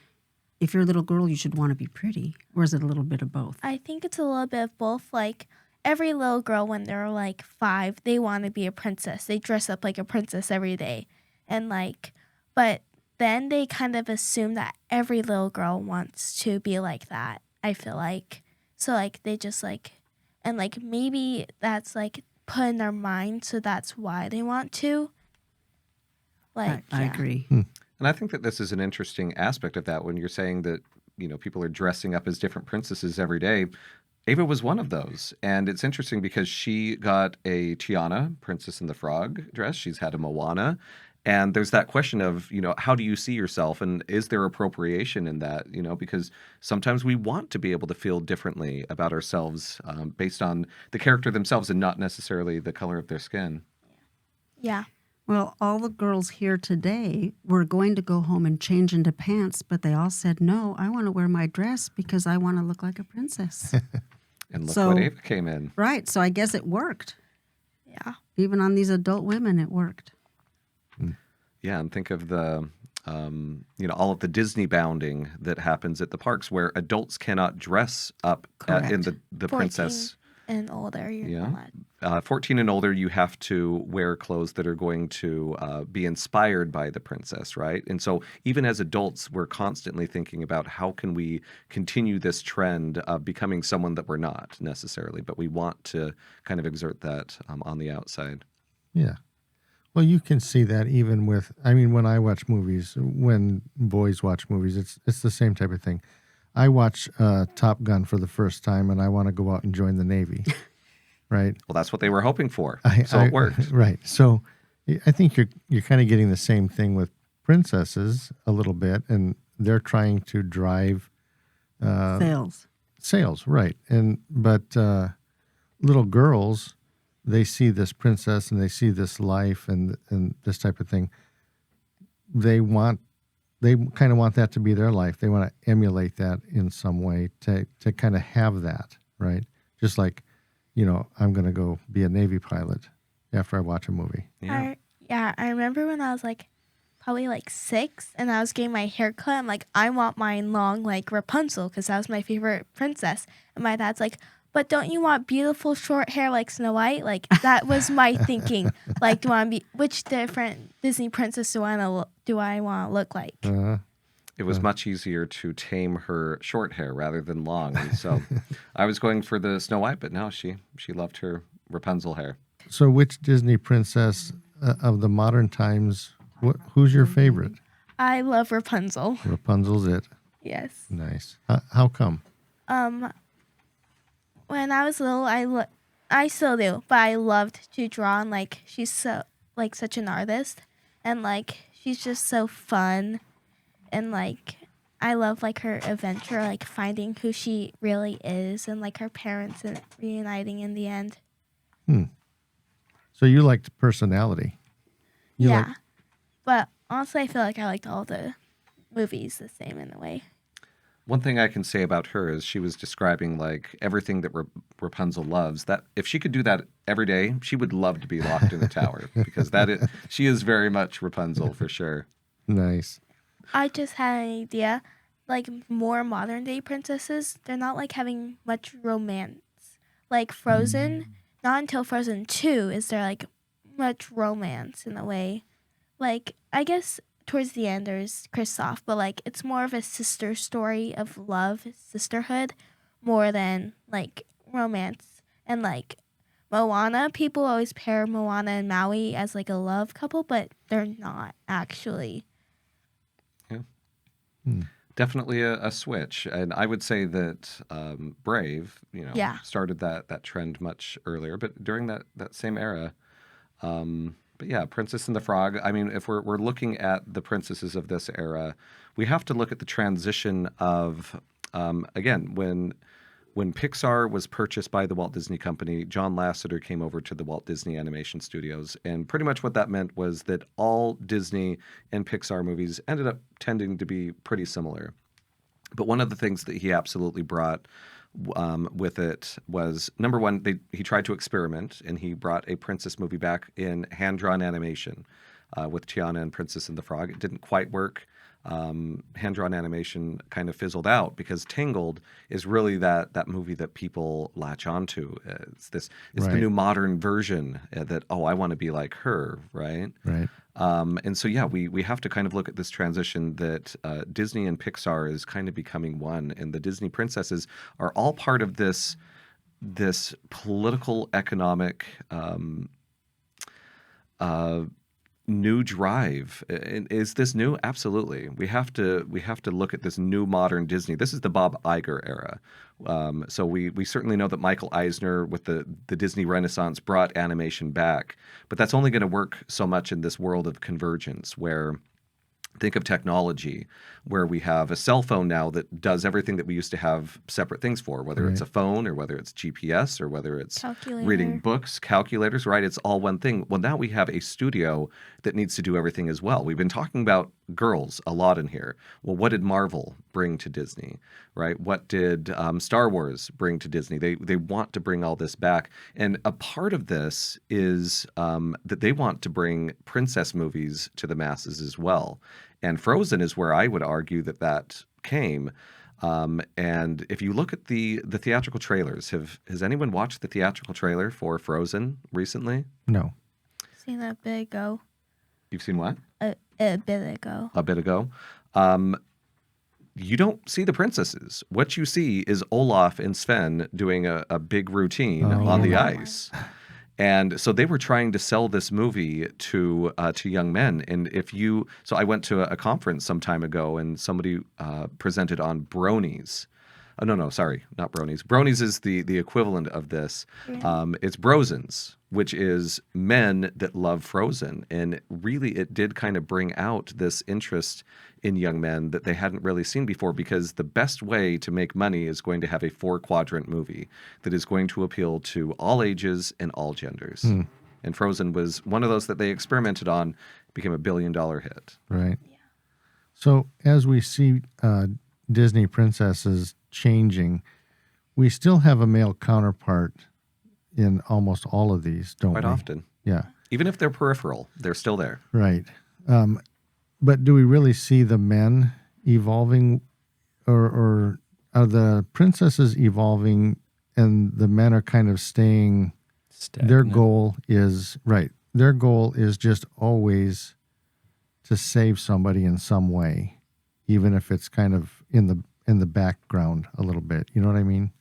if you're a little girl, you should want to be pretty? Or is it a little bit of both? I think it's a little bit of both. Like every little girl when they're like 5, they want to be a princess. They dress up like a princess every day. And but then they kind of assume that every little girl wants to be like that, I feel like. So like they just and like maybe that's like put in their mind, so that's why they want to. I Yeah. agree. And I think that this is an interesting aspect of that when you're saying that, people are dressing up as different princesses every day. Ava was one of those. And it's interesting because she got a Tiana, Princess and the Frog dress. She's had a Moana. And there's that question of, how do you see yourself? And is there appropriation in that? Because sometimes we want to be able to feel differently about ourselves based on the character themselves and not necessarily the color of their skin. Yeah. Well, all the girls here today were going to go home and change into pants, but they all said, no, I want to wear my dress because I want to look like a princess. And look So- what Ava came in. Right. So I guess it worked. Yeah. Even on these adult women, it worked. Yeah, and think of the, all of the Disney bounding that happens at the parks where adults cannot dress up in Correct. the 14 princess. and older, you're Yeah. not. 14 and older, you have to wear clothes that are going to be inspired by the princess, right? And so even as adults, we're constantly thinking about how can we continue this trend of becoming someone that we're not necessarily, but we want to kind of exert that on the outside. Yeah. Well, you can see that even when I watch movies, when boys watch movies, it's the same type of thing. I watch Top Gun for the first time and I want to go out and join the Navy, right? Well, that's what they were hoping for. So it worked. Right. So I think you're kind of getting the same thing with princesses a little bit, and they're trying to drive Sales. right? But little girls, they see this princess and they see this life and this type of thing. They kind of want that to be their life. They want to emulate that in some way to kind of have that, right? Just like, I'm going to go be a Navy pilot after I watch a movie. I remember when I was like probably like 6 and I was getting my hair cut. I'm like, I want mine long like Rapunzel because that was my favorite princess. And my dad's like, but don't you want beautiful short hair like Snow White? Like that was my thinking. Like, which different Disney princess do I want to look like? It was much easier to tame her short hair rather than long. And so I was going for the Snow White, but no, she loved her Rapunzel hair. So which Disney princess of the modern times, who's your favorite? I love Rapunzel. Rapunzel's it. Yes. Nice. How come? When I was little, I still do, but I loved to draw, and like she's so like such an artist, and like she's just so fun, and like I love like her adventure, like finding who she really is, and like her parents and reuniting in the end. So you liked personality. But honestly, I feel like I liked all the movies the same in a way. One thing I can say about her is she was describing like everything that Rapunzel loves. That if she could do that every day, she would love to be locked in a tower because she is very much Rapunzel for sure. Nice. I just had an idea. Like more modern day princesses, they're not like having much romance. Like Frozen, not until Frozen 2 is there like much romance in a way. Like I guess towards the end there's Kristoff, but like it's more of a sister story of love, sisterhood, more than like romance. And like Moana, people always pair Moana and Maui as like a love couple, but they're not actually. Definitely a switch. And I would say that Brave, started that trend much earlier, but during that same era. But yeah, Princess and the Frog. I mean, if we're looking at the princesses of this era, we have to look at the transition of, again, when Pixar was purchased by the Walt Disney Company, John Lasseter came over to the Walt Disney Animation Studios. And pretty much what that meant was that all Disney and Pixar movies ended up tending to be pretty similar. But one of the things that he absolutely brought with it was, number one, he tried to experiment, and he brought a princess movie back in hand-drawn animation with Tiana and Princess and the Frog. It didn't quite work. Hand-drawn animation kind of fizzled out because Tangled is really that movie that people latch onto. It's the new modern version that, I want to be like her, right? Right. And so, yeah, we have to kind of look at this transition that Disney and Pixar is kind of becoming one, and the Disney princesses are all part of this political, economic new drive. Is this new? Absolutely. We have to look at this new modern Disney. This is the Bob Iger era. So we certainly know that Michael Eisner with the Disney Renaissance brought animation back, but that's only going to work so much in this world of convergence where think of technology where we have a cell phone now that does everything that we used to have separate things for, whether it's a phone or whether it's GPS or whether it's reading books, calculators, right? It's all one thing. Well, now we have a studio that needs to do everything as well. We've been talking about girls a lot in here. Well, what did Marvel bring to Disney, right? What did Star Wars bring to Disney? They want to bring all this back. And a part of this is that they want to bring princess movies to the masses as well. And Frozen is where I would argue that came. And if you look at the theatrical trailers, has anyone watched the theatrical trailer for Frozen recently? No. Seen that a bit ago. You've seen what? A bit ago. A bit ago. You don't see the princesses. What you see is Olaf and Sven doing a big routine on the ice. And so they were trying to sell this movie to young men. And so I went to a conference some time ago, and somebody presented on bronies. Oh, no, sorry, not bronies. Bronies is the equivalent of this. It's brosins, which is men that love Frozen. And really, it did kind of bring out this interest in young men that they hadn't really seen before, because the best way to make money is going to have a 4-quadrant movie that is going to appeal to all ages and all genders. And Frozen was one of those that they experimented on, became a $1 billion hit. Right. So as we see Disney princesses changing, we still have a male counterpart in almost all of these, don't we? Quite often. Yeah. Even if they're peripheral, they're still there. Right. But do we really see the men evolving, or are the princesses evolving and the men are kind of staying? Their goal is just always to save somebody in some way, even if it's kind of in the background a little bit. You know what I mean?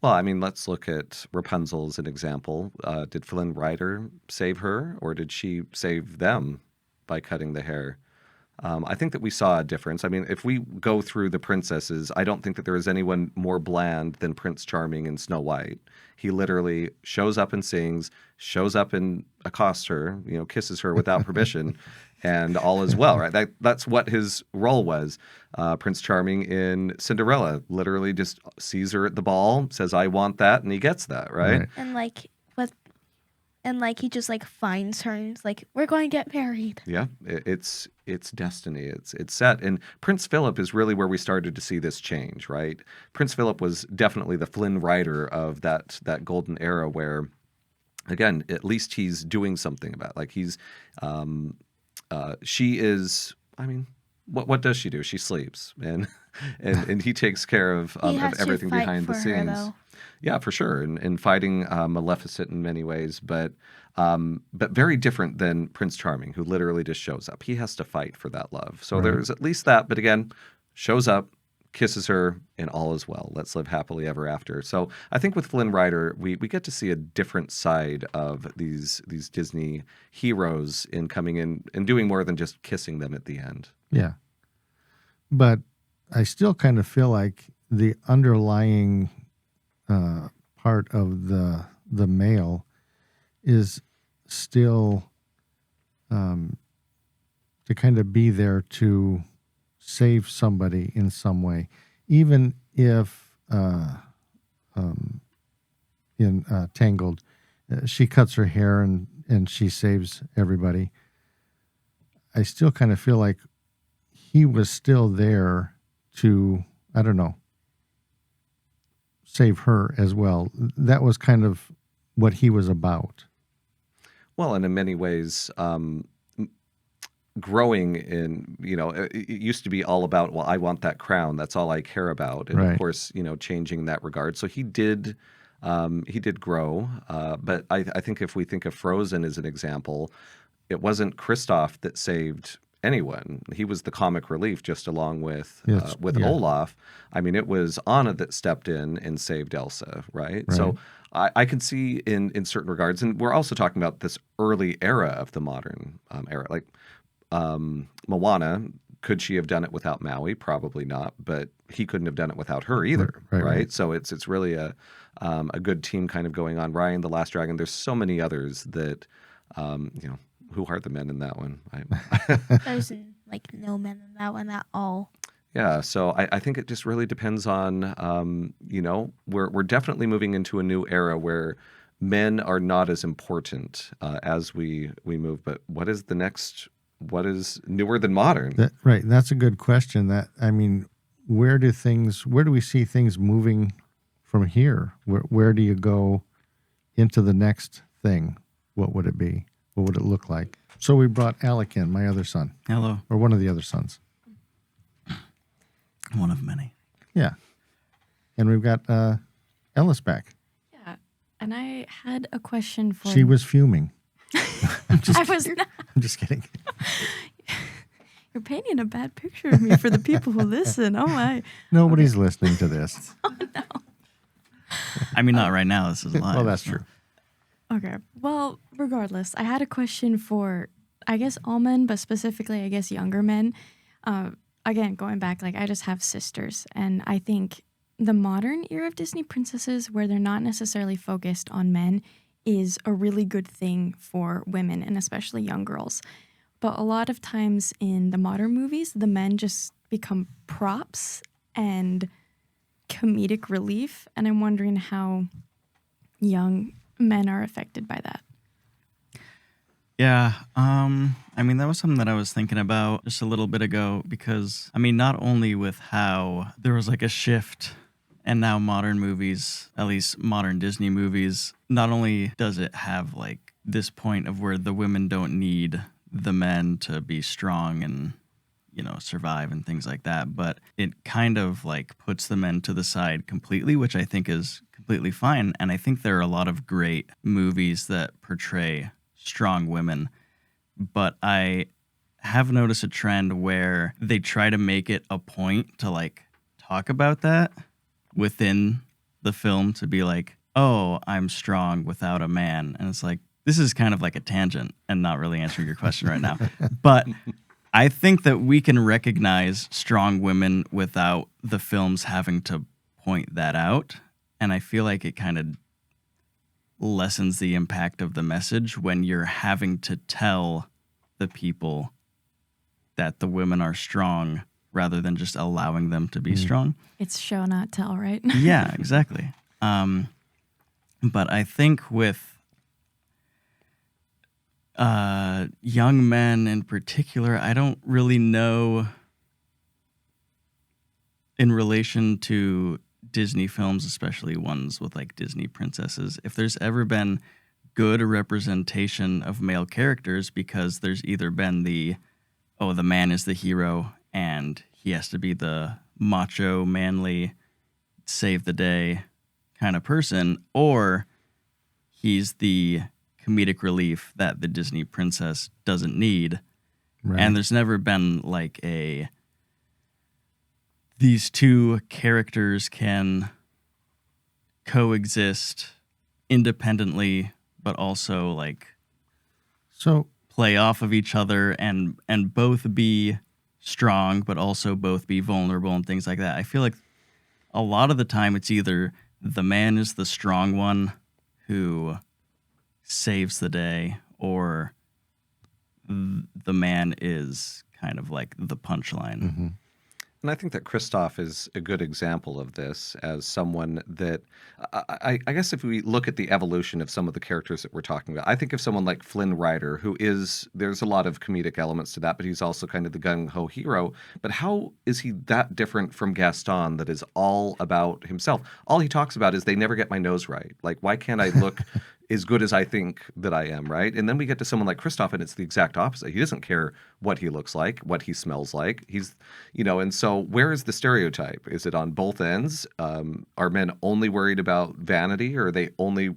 Well, I mean, let's look at Rapunzel as an example. Did Flynn Rider save her, or did she save them by cutting the hair? I think that we saw a difference. I mean, if we go through the princesses, I don't think that there is anyone more bland than Prince Charming in Snow White. He literally shows up and sings, shows up and accosts her, kisses her without permission, and all is well, right? That's what his role was. Prince Charming in Cinderella literally just sees her at the ball, says, "I want that," and he gets that, right? And he just finds her and he's like, "We're going to get married." Yeah, it's destiny. It's set. And Prince Philip is really where we started to see this change, right? Prince Philip was definitely the Flynn Rider of that golden era, where, again, at least he's doing something about it. She is. I mean, what does she do? She sleeps, and he takes care of everything behind the scenes. Her, yeah, for sure, and fighting Maleficent in many ways, but very different than Prince Charming, who literally just shows up. He has to fight for that love. So there's at least that, but again, shows up, kisses her, and all is well. Let's live happily ever after. So I think with Flynn Rider, we get to see a different side of these Disney heroes in coming in and doing more than just kissing them at the end. Yeah. But I still kind of feel like the underlying part of the male is still to kind of be there to save somebody in some way, even if in Tangled, she cuts her hair and she saves everybody. I still kind of feel like he was still there to, I don't know, save her as well. That was kind of what he was about. Well, and in many ways, growing in, it used to be all about, well, I want that crown. That's all I care about. And of course, changing in that regard. So he did grow. But I think if we think of Frozen as an example, it wasn't Kristoff that saved anyone. He was the comic relief, just along with Olaf. I mean, it was Anna that stepped in and saved Elsa, right? So I can see in certain regards, and we're also talking about this early era of the modern era, like Moana. Could she have done it without Maui? Probably not, but he couldn't have done it without her either, right? So it's really a good team kind of going on. Raya and the Last Dragon. There's so many others that who are the men in that one? There's no men in that one at all. Yeah, so I think it just really depends on, we're definitely moving into a new era where men are not as important as we move. But what is the next? What is newer than modern? That's a good question. Where do we see things moving from here? Where do you go into the next thing? What would it be? What would it look like? So we brought Alec in, my other son. Hello. Or one of the other sons. One of many. Yeah. And we've got Ellis back. Yeah. And I had a question for... She was fuming. I was not. I'm just kidding. You're painting a bad picture of me for the people who listen. Oh, my. Nobody's listening to this. Oh, no. I mean, not right now. This is live. Well, that's true. Okay. Well, regardless, I had a question for, I guess, all men, but specifically, I guess, younger men. Again, going back, I just have sisters. And I think the modern era of Disney princesses, where they're not necessarily focused on men, is a really good thing for women and especially young girls. But a lot of times in the modern movies, the men just become props and comedic relief. And I'm wondering how young men are affected by that. Yeah, I mean, that was something that I was thinking about just a little bit ago because, I mean, not only with how there was like a shift and now modern movies, at least modern Disney movies, not only does it have like this point of where the women don't need the men to be strong and, you know, survive and things like that, but it kind of like puts the men to the side completely, which I think is completely fine. And I think there are a lot of great movies that portray strong women, but I have noticed a trend where they try to make it a point to like talk about that within the film, to be like, oh, I'm strong without a man. And it's like, this is kind of like a tangent and not really answering your question right now. But I think that we can recognize strong women without the films having to point that out. And I feel like it kind of lessens the impact of the message when you're having to tell the people that the women are strong rather than just allowing them to be strong. It's show not tell, right? Yeah, exactly. But I think with young men in particular, I don't really know in relation to Disney films, especially ones with like Disney princesses, if there's ever been good representation of male characters, because there's either been the man is the hero and he has to be the macho, manly, save the day kind of person, or he's the comedic relief that the Disney princess doesn't need. Right. And there's never been like these two characters can coexist independently, but also like So play off of each other and both be strong, but also both be vulnerable and things like that. I feel like a lot of the time it's either the man is the strong one who saves the day, or the man is kind of like the punchline. And I think that Kristoff is a good example of this as someone that I guess if we look at the evolution of some of the characters that we're talking about, I think of someone like Flynn Rider, who is, there's a lot of comedic elements to that, but he's also kind of the gung-ho hero. But how is he that different from Gaston that is all about himself? All he talks about is they never get my nose right. Like, why can't I look as good as I think that I am, right? And then we get to someone like Kristoff, and it's the exact opposite. He doesn't care what he looks like, what he smells like. He's, and so where is the stereotype? Is it on both ends? Are men only worried about vanity, or are they only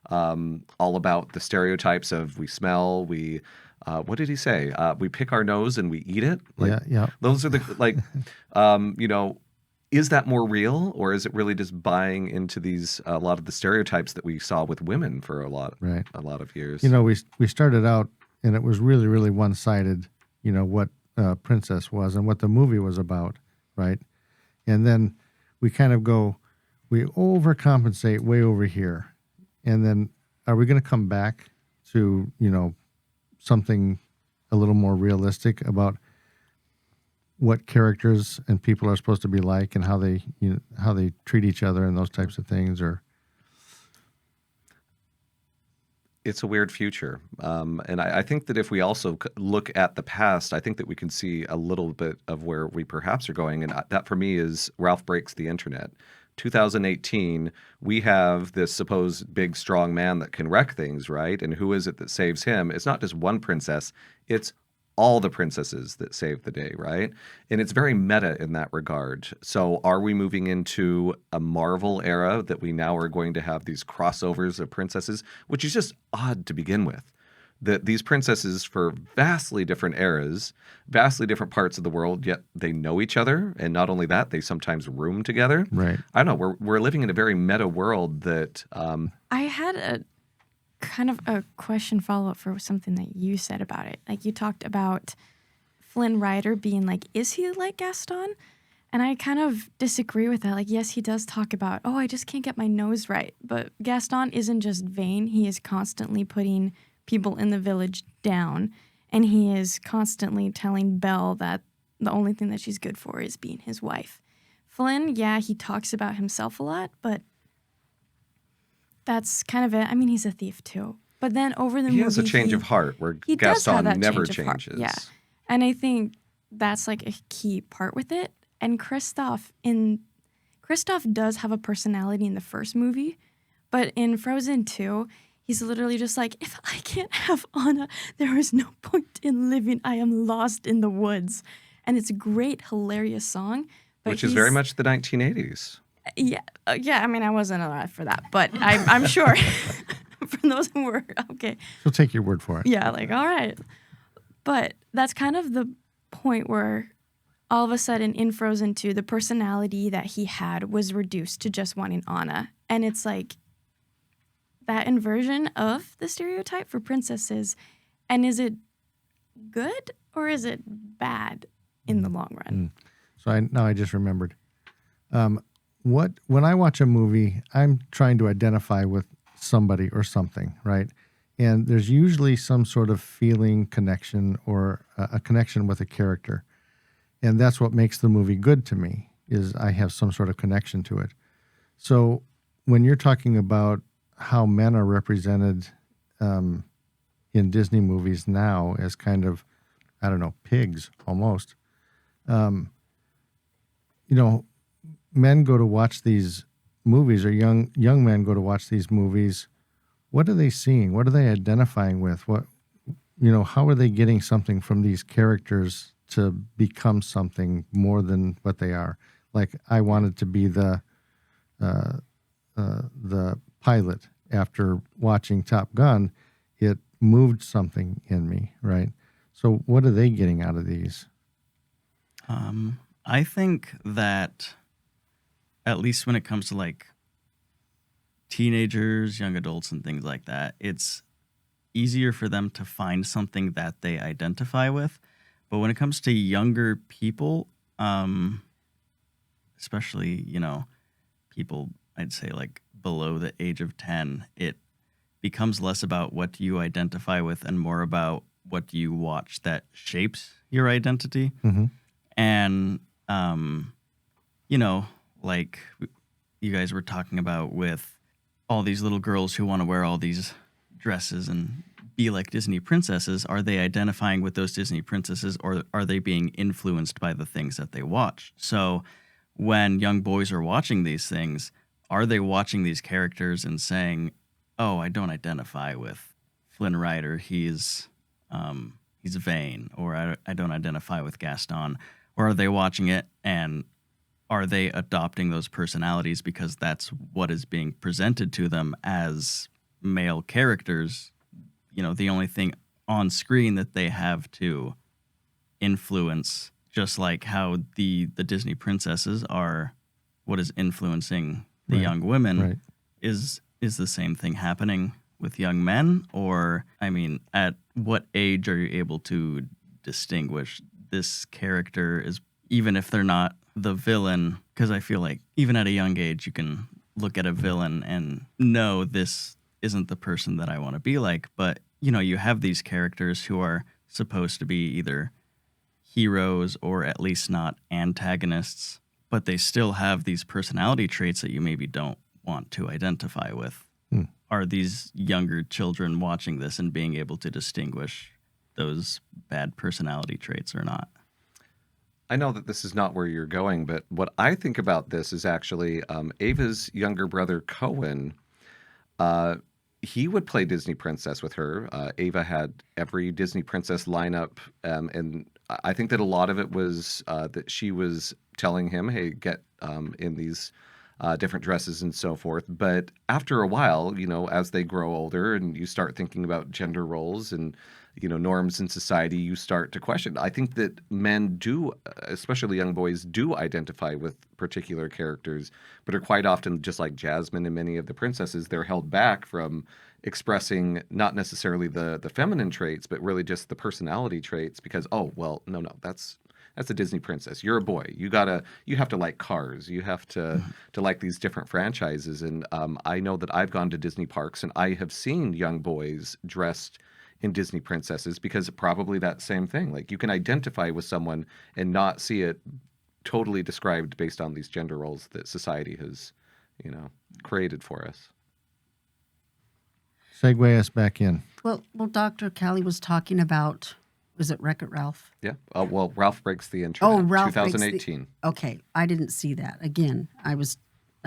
all about the stereotypes of we smell, we, what did he say? We pick our nose and we eat it? Like, yeah. Those are the, like, is that more real, or is it really just buying into these a lot of the stereotypes that we saw with women for a lot of years? We started out and it was really, really one-sided, what Princess was and what the movie was about, right? And then we kind of we overcompensate way over here. And then are we going to come back to, something a little more realistic about what characters and people are supposed to be like and how they treat each other and those types of things? Or it's a weird future. And I think that if we also look at the past, I think that we can see a little bit of where we perhaps are going. And that for me is Ralph Breaks the Internet. 2018, we have this supposed big, strong man that can wreck things, right? And who is it that saves him? It's not just one princess. It's all the princesses that save the day, right? And it's very meta in that regard. So are we moving into a Marvel era that we now are going to have these crossovers of princesses, which is just odd to begin with? That these princesses for vastly different eras, vastly different parts of the world, yet they know each other. And not only that, they sometimes room together. right. I don't know. We're living in a very meta world that I had a kind of a question follow-up for something that you said about it. Like, you talked about Flynn Rider being like, is he like Gaston? And I kind of disagree with that. Like, yes, he does talk about, oh, I just can't get my nose right. But Gaston isn't just vain. He is constantly putting people in the village down. And he is constantly telling Belle that the only thing that she's good for is being his wife. Flynn, yeah, he talks about himself a lot, but that's kind of it. I mean, he's a thief too. But then over the movie, He has a change of heart where he does have Gaston that never change of heart, changes. yeah. And I think that's like a key part with it. And Kristoff does have a personality in the first movie, but in Frozen 2, he's literally just like, if I can't have Anna, there is no point in living. I am lost in the woods. And it's a great, hilarious song. But Which is very much the 1980s. Yeah, yeah. I mean, I wasn't alive for that, but I'm sure for those who were, okay. She'll take your word for it. Yeah, like, all right. But that's kind of the point where all of a sudden in Frozen 2, the personality that he had was reduced to just wanting Anna. And it's like that inversion of the stereotype for princesses. And is it good or is it bad in the long run? So I just remembered. When I watch a movie, I'm trying to identify with somebody or something, right? And there's usually some sort of feeling connection or a connection with a character. And that's what makes the movie good to me, is I have some sort of connection to it. So when you're talking about how men are represented in Disney movies now as kind of, I don't know, pigs almost, men go to watch these movies, or young men go to watch these movies. What are they seeing? What are they identifying with? How are they getting something from these characters to become something more than what they are? Like, I wanted to be the pilot after watching Top Gun. It moved something in me, right? So what are they getting out of these? I think that, at least when it comes to like teenagers, young adults, and things like that, it's easier for them to find something that they identify with. But when it comes to younger people, especially, people, I'd say like below the age of 10, it becomes less about what you identify with and more about what you watch that shapes your identity. Mm-hmm. And, like you guys were talking about with all these little girls who want to wear all these dresses and be like Disney princesses, are they identifying with those Disney princesses, or are they being influenced by the things that they watch? So when young boys are watching these things, are they watching these characters and saying, oh, I don't identify with Flynn Rider, he's vain, or I don't identify with Gaston? Or are they watching it and are they adopting those personalities because that's what is being presented to them as male characters? The only thing on screen that they have to influence, just like how the Disney princesses are what is influencing the young women, right. is the same thing happening with young men? Or, I mean, at what age are you able to distinguish this character is, even if they're not the villain? Because I feel like even at a young age, you can look at a villain and know this isn't the person that I want to be like. But, you have these characters who are supposed to be either heroes or at least not antagonists, but they still have these personality traits that you maybe don't want to identify with. Are these younger children watching this and being able to distinguish those bad personality traits or not? I know that this is not where you're going, but what I think about this is actually Ava's younger brother, Cohen. He would play Disney princess with her. Ava had every Disney princess lineup, and I think that a lot of it was that she was telling him, hey, get in these different dresses and so forth. But after a while, as they grow older and you start thinking about gender roles and, norms in society, you start to question. I think that men do, especially young boys, do identify with particular characters, but are quite often, just like Jasmine and many of the princesses, they're held back from expressing not necessarily the feminine traits, but really just the personality traits because, oh, well, no, that's That's a Disney princess. You're a boy. You have to like cars. You have to like these different franchises. And I know that I've gone to Disney parks and I have seen young boys dressed in Disney princesses because probably that same thing. Like you can identify with someone and not see it totally described based on these gender roles that society has, created for us. Segue us back in. Well, Dr. Cowley was talking about, was it Wreck-It Ralph? Yeah. Well, Ralph Breaks the Internet. Oh, Ralph Breaks the- 2018. Okay, I didn't see that. Again, I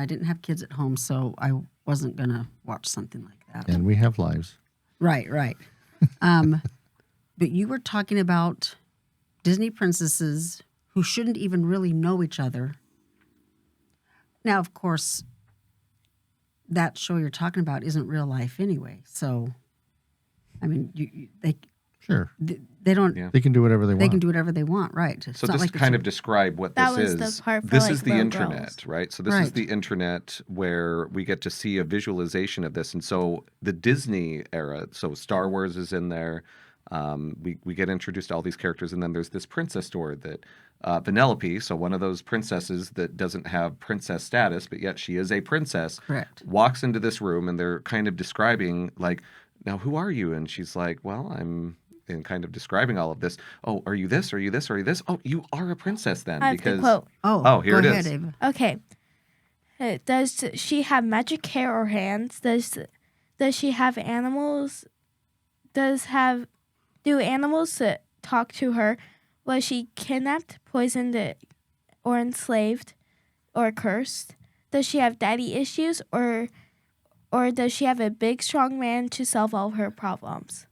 didn't have kids at home, so I wasn't going to watch something like that. And we have lives. Right. But you were talking about Disney princesses who shouldn't even really know each other. Now, of course, that show you're talking about isn't real life anyway. So, I mean, Sure. they don't. Yeah. They can do whatever they want. They can do whatever they want, right? It's So not just like to it's kind a- of describe what That this was is. the part for, This like, is the little internet, girls. right? So this is Right. the internet where we get to see a visualization of this. And so the Disney era, so Star Wars is in there. We get introduced to all these characters, and then there's this princess store that Vanellope, so one of those princesses that doesn't have princess status, but yet she is a princess, Correct. walks into this room, and they're kind of describing, like, now who are you? And she's like, well, I'm, and kind of describing all of this. Oh, are you this? Are you this? Are you this? Oh, you are a princess then. I have because the quote. Oh, here go it ahead, is. Ava. Okay. Does she have magic hair or hands? Does she have animals? Do animals talk to her? Was she kidnapped, poisoned, or enslaved, or cursed? Does she have daddy issues, or does she have a big, strong man to solve all of her problems?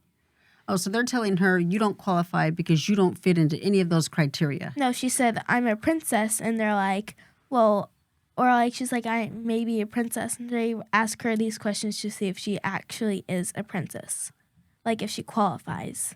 Oh, so they're telling her you don't qualify because you don't fit into any of those criteria. No, she said, I'm a princess. And they're like, well, or like she's like, I may be a princess. And they ask her these questions to see if she actually is a princess, like if she qualifies.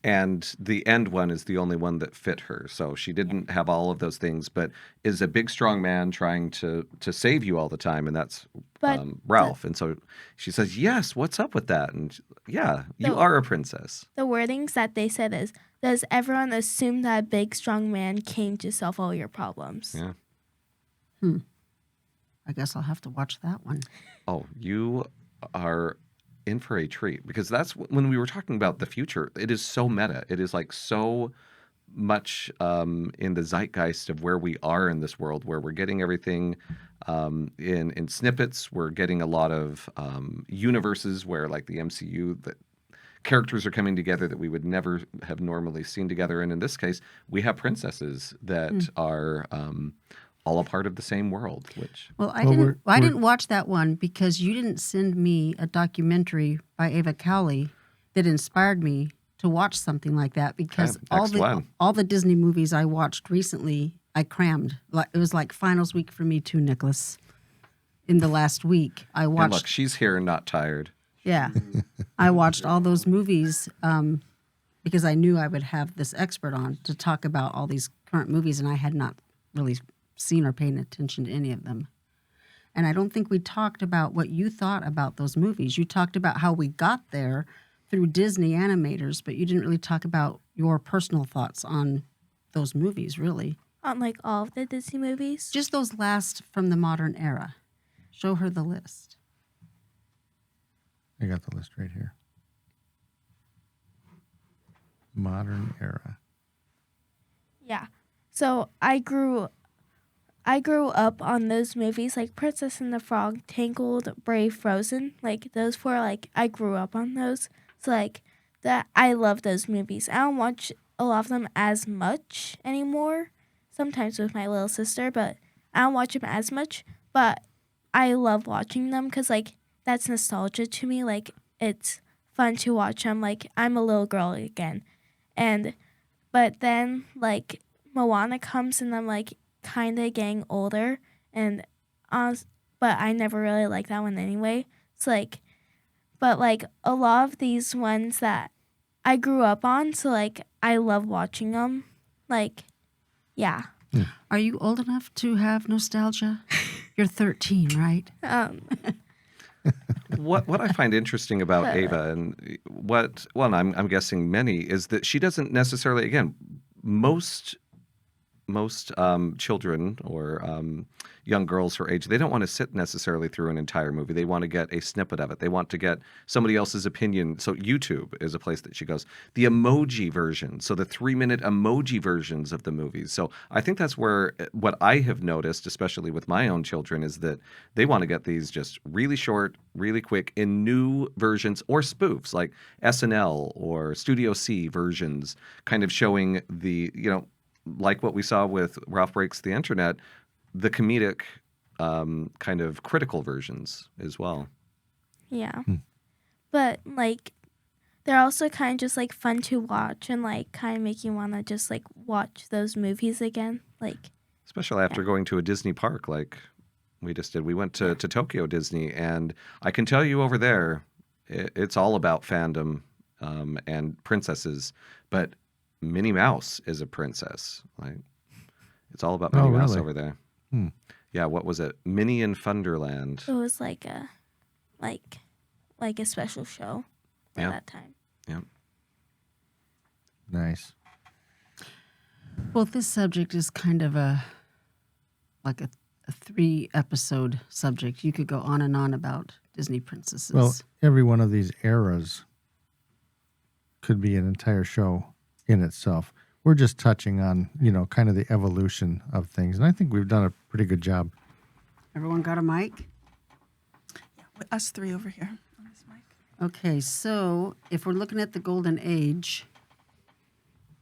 And the end one is the only one that fit her. So she didn't have all of those things, but is a big, strong man trying to save you all the time. And that's But Ralph. And so she says, yes, what's up with that? And yeah, you So- are a princess. The wordings that they said is, does everyone assume that a big, strong man came to solve all your problems? Yeah. I guess I'll have to watch that one. Oh, you are in for a treat, because that's when we were talking about the future. It is so meta. It is like so much in the zeitgeist of where we are in this world, where we're getting everything in snippets. We're getting a lot of universes where, like the MCU, that characters are coming together that we would never have normally seen together. And in this case, we have princesses that are all a part of the same world, which Well, I Well, didn't watch that one because you didn't send me a documentary by Ava Cowley that inspired me to watch something like that, because Okay, next one. all the Disney movies I watched recently, I crammed. Like it was like finals week for me too, Nicholas. In the last week, I and watched. look, she's here and not tired. Yeah, I watched all those movies because I knew I would have this expert on to talk about all these current movies, and I had not really seen or paid attention to any of them. And I don't think we talked about what you thought about those movies. You talked about how we got there through Disney animators, but you didn't really talk about your personal thoughts on those movies, really. On like all of the Disney movies? Just those last from the modern era. Show her the list. I got the list right here. Modern era. Yeah. So I grew up on those movies like Princess and the Frog, Tangled, Brave, Frozen. Like those four, like I grew up on those. So like that, I love those movies. I don't watch a lot of them as much anymore. Sometimes with my little sister, but I don't watch them as much. But I love watching them because like that's nostalgia to me. Like it's fun to watch them. Like I'm a little girl again, but then like Moana comes and I'm like kind of getting older, and but I never really liked that one anyway. So like, but like a lot of these ones that I grew up on, so like I love watching them. Like, yeah. Are you old enough to have nostalgia? You're 13, right? What I find interesting about Ava, and I'm guessing many, is that she doesn't necessarily, again, most most children or young girls her age, they don't want to sit necessarily through an entire movie. They want to get a snippet of it. They want to get somebody else's opinion. So YouTube is a place that she goes. The emoji version, so the 3-minute emoji versions of the movies. So I think that's where what I have noticed, especially with my own children, is that they want to get these just really short, really quick, in new versions or spoofs like SNL or Studio C versions, kind of showing the, like what we saw with Ralph Breaks the Internet, the comedic kind of critical versions as well. Yeah. But like they're also kind of just like fun to watch and like kind of make you want to just like watch those movies again. Like Especially after going to a Disney park like we just did. We went to Tokyo Disney, and I can tell you over there, it's all about fandom and princesses, but Minnie Mouse is a princess. Like, it's all about Minnie Mouse over there. Yeah, what was it? Minnie in Funderland. it was like a special show at that time. Yeah. Nice. Well, this subject is kind of a 3-episode subject. You could go on and on about Disney princesses. Well, every one of these eras could be an entire show in itself. We're just touching on, kind of the evolution of things. And I think we've done a pretty good job. Everyone got a mic? With us three over here on this mic. Okay, so if we're looking at the Golden Age,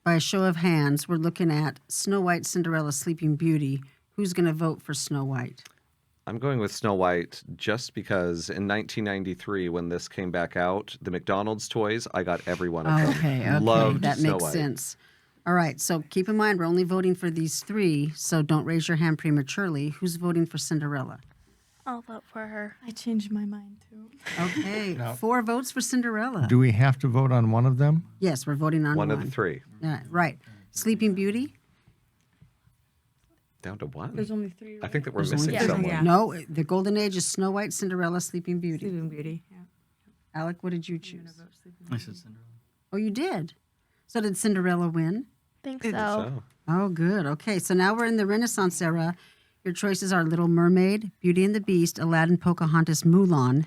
by a show of hands, we're looking at Snow White, Cinderella, Sleeping Beauty. Who's going to vote for Snow White? I'm going with Snow White just because in 1993, when this came back out, the McDonald's toys, I got every one of them. Okay. Loved That Snow makes White. sense. All right, so keep in mind, we're only voting for these 3, so don't raise your hand prematurely. Who's voting for Cinderella? I'll vote for her. I changed my mind too. Okay, 4 votes for Cinderella. Do we have to vote on one of them? Yes, we're voting on One of the 3. Yeah, right. Sleeping Beauty? Down to one? There's only 3. I think that we're There's only missing 3. someone. Yeah. No, the Golden Age is Snow White, Cinderella, Sleeping Beauty. Sleeping Beauty. Yeah. Alec, what did you choose? I said Cinderella. Oh, you did? So did Cinderella win? Think It- so. So, Oh, good. Okay, so now we're in the Renaissance era. Your choices are Little Mermaid, Beauty and the Beast, Aladdin, Pocahontas, Mulan.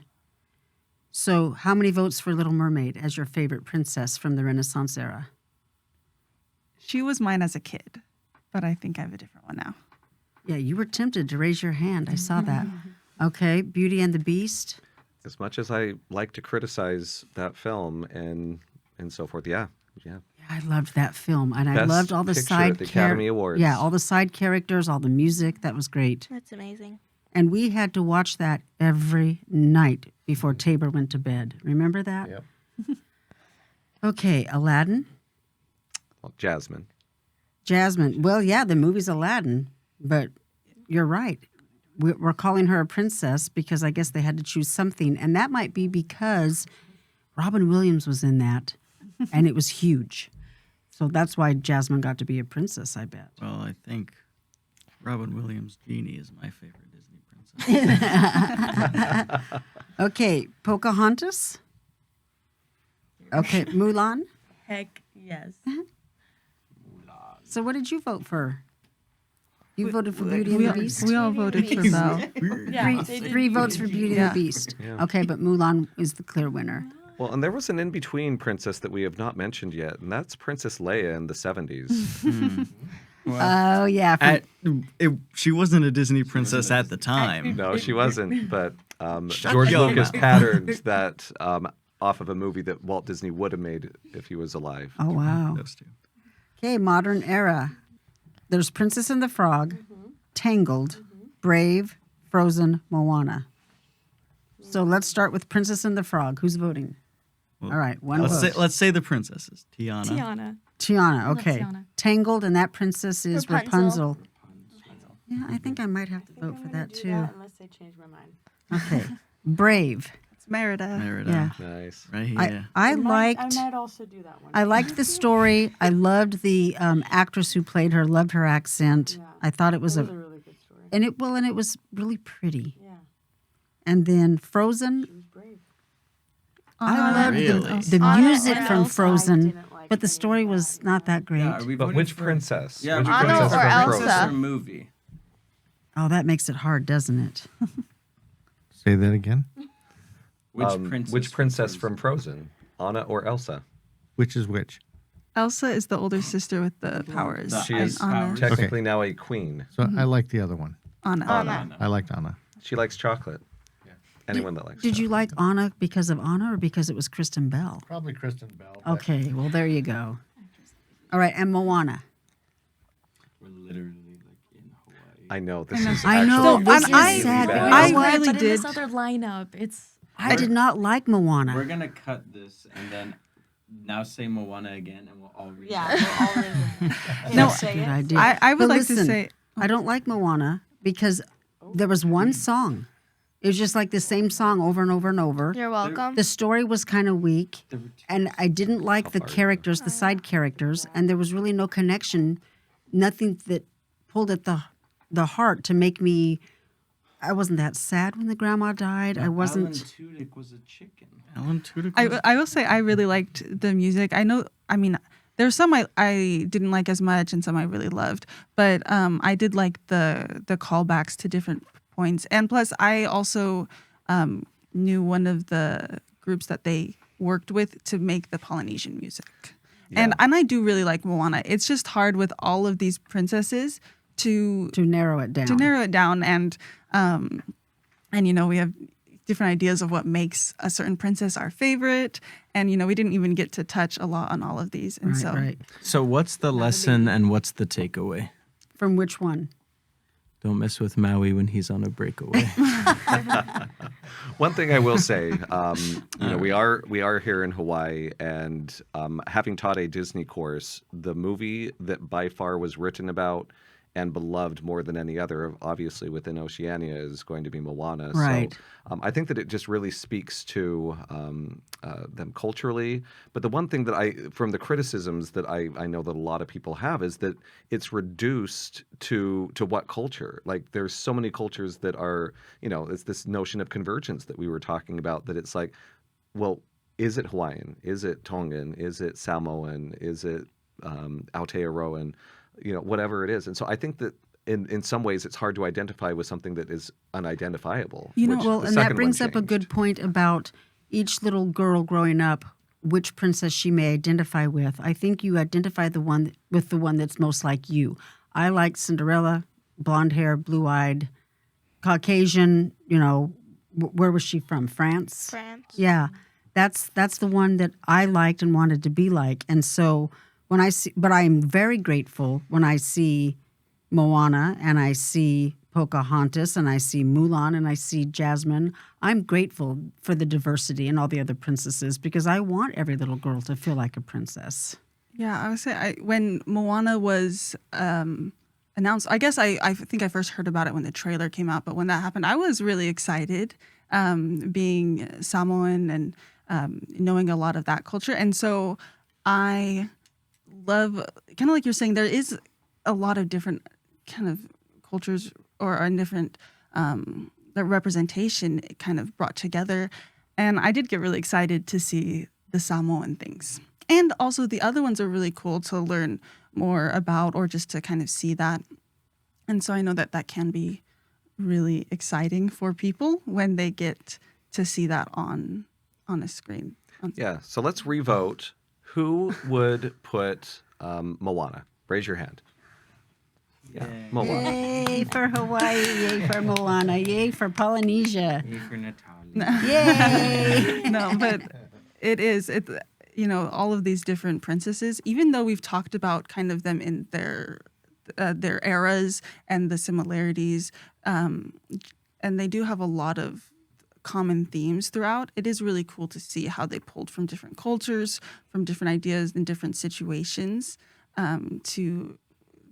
So how many votes for Little Mermaid as your favorite princess from the Renaissance era? She was mine as a kid, but I think I have a different one now. Yeah, you were tempted to raise your hand. I saw that. Okay, Beauty and the Beast. as much as I like to criticize that film and so forth, yeah. Yeah, I loved that film, and I Best loved all the picture side at the Academy Awards. Yeah, all the side characters, all the music. That was great. That's amazing. And we had to watch that every night before Tabor went to bed. Remember that? Yep. Okay, Aladdin. Well, Jasmine. Jasmine. Well, yeah, the movie's Aladdin, but you're right. We're calling her a princess because I guess they had to choose something. And that might be because Robin Williams was in that, and it was huge. So that's why Jasmine got to be a princess, I bet. Well, I think Robin Williams' Genie is my favorite Disney princess. Okay, Pocahontas. Okay, Mulan. Heck yes. So what did you vote for? You voted for Beauty and the Beast? We all voted for Belle. Yeah, Three votes for Beauty and the Beast. Yeah. Okay, but Mulan is the clear winner. Well, and there was an in-between princess that we have not mentioned yet, and that's Princess Leia in the 70s. Oh, yeah. She wasn't a Disney princess at the time. No, she wasn't, but Shut George your Lucas mouth. patterned that off of a movie that Walt Disney would have made if he was alive. Oh, wow. Those two. Okay, modern era. There's Princess and the Frog, Tangled, Brave, Frozen, Moana. So let's start with Princess and the Frog. Who's voting? Well, All right, one vote. Let's say the princesses. Tiana. Tiana. Tiana, love okay. Tiana. Tangled, and that princess is Rapunzel. Rapunzel. Yeah, I think I might have to vote for that too. Unless they change my mind. Okay. Brave. It's Merida. Merida. Yeah. Nice. Right here. I I liked might also do that one. I liked the story. I loved the actress who played her, loved her accent. Yeah. I thought it was It a was a really good story. and it was really pretty. Yeah. And then Frozen, She was brave. I loved Really? the Anna music and from Elsa, Frozen. I didn't like But the story was not that great. Yeah, are we But voting which for- princess? Yeah, Which we Anna princess or from Elsa? Frozen? Princess or movie? Oh, that makes it hard, doesn't it? Say that again. Which princess from Frozen? Anna or Elsa? Which is which? Elsa is the older sister with the powers. The She and is Anna. technically now a queen. So I like the other one. Anna. Anna. I liked Anna. She likes chocolate. Anyone that likes Did you chocolate. like Anna because of Anna or because it was Kristen Bell? Probably Kristen Bell. Okay, well, there you go. All right, and Moana. We're literally like in Hawaii. I know this is I actually know, this is really sad, but bad. you know I what? really but in did. this other lineup, it's I did not like We're Moana. gonna cut this and then now say Moana again, and we'll all read. Yeah, we're all in. No, That's a good idea. I would But like listen, to say, I don't like Moana because there was one song. It was just like the same song over and over and over. You're welcome. The story was kind of weak, There were two- and I didn't like the characters, the side characters, and there was really no connection, nothing that pulled at the heart to make me. I wasn't that sad when the grandma died. I wasn't. Alan Tudyk was a chicken. Alan Tudyk was I will say I really liked the music. I mean, there's some I didn't like as much and some I really loved, but I did like the callbacks to different points. And plus, I also knew one of the groups that they worked with to make the Polynesian music. And I do really like Moana. It's just hard with all of these princesses to narrow it down. And you know, we have different ideas of what makes a certain princess our favorite, and you know, we didn't even get to touch a lot on all of these, and Right, so right. So what's the lesson and what's the takeaway? From which one? Don't mess with Maui when he's on a breakaway. One thing I will say, we are here in Hawaii, and having taught a Disney course, the movie that by far was written about and beloved more than any other, obviously within Oceania, is going to be Moana. Right. So I think that it just really speaks to them culturally. But the one thing that from the criticisms that I know that a lot of people have is that it's reduced to what culture? Like there's so many cultures that are, it's this notion of convergence that we were talking about, that it's like, well, is it Hawaiian? Is it Tongan? Is it Samoan? Is it Aotearoan? Whatever it is. And so I think that in some ways it's hard to identify with something that is unidentifiable. Well, and that brings up a good point about each little girl growing up, which princess she may identify with. I think you identify the one that's most like you. I like Cinderella, blonde hair, blue-eyed, Caucasian, where was she from? France? France. Yeah. That's the one that I liked and wanted to be like. And so but I'm very grateful when I see Moana and I see Pocahontas and I see Mulan and I see Jasmine. I'm grateful for the diversity and all the other princesses because I want every little girl to feel like a princess. yeah, I would say when Moana was announced, I guess I think I first heard about it when the trailer came out, but when that happened, I was really excited, being Samoan and knowing a lot of that culture. And so I love, kind of like you're saying, there is a lot of different kind of cultures or different the representation kind of brought together. And I did get really excited to see the Samoan things. And also the other ones are really cool to learn more about or just to kind of see that. And so I know that can be really exciting for people when they get to see that on a screen. Yeah. So let's revote. Who would put Moana? Raise your hand. Yeah, Moana. Yay for Hawaii, yay for Moana, yay for Polynesia. Yay for Natalia. Yay! No, but it's all of these different princesses, even though we've talked about kind of them in their eras and the similarities, and they do have a lot of common themes throughout. It is really cool to see how they pulled from different cultures, from different ideas and different situations.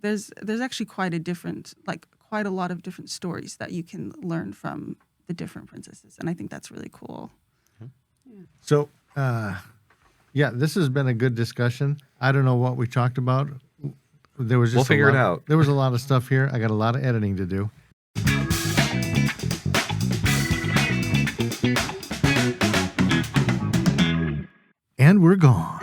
There's actually quite a lot of different stories that you can learn from the different princesses, and I think that's really cool. So, this has been a good discussion. I don't know what we talked about. There was just We'll figure it out. There was a lot of stuff here. I got a lot of editing to do. And we're gone.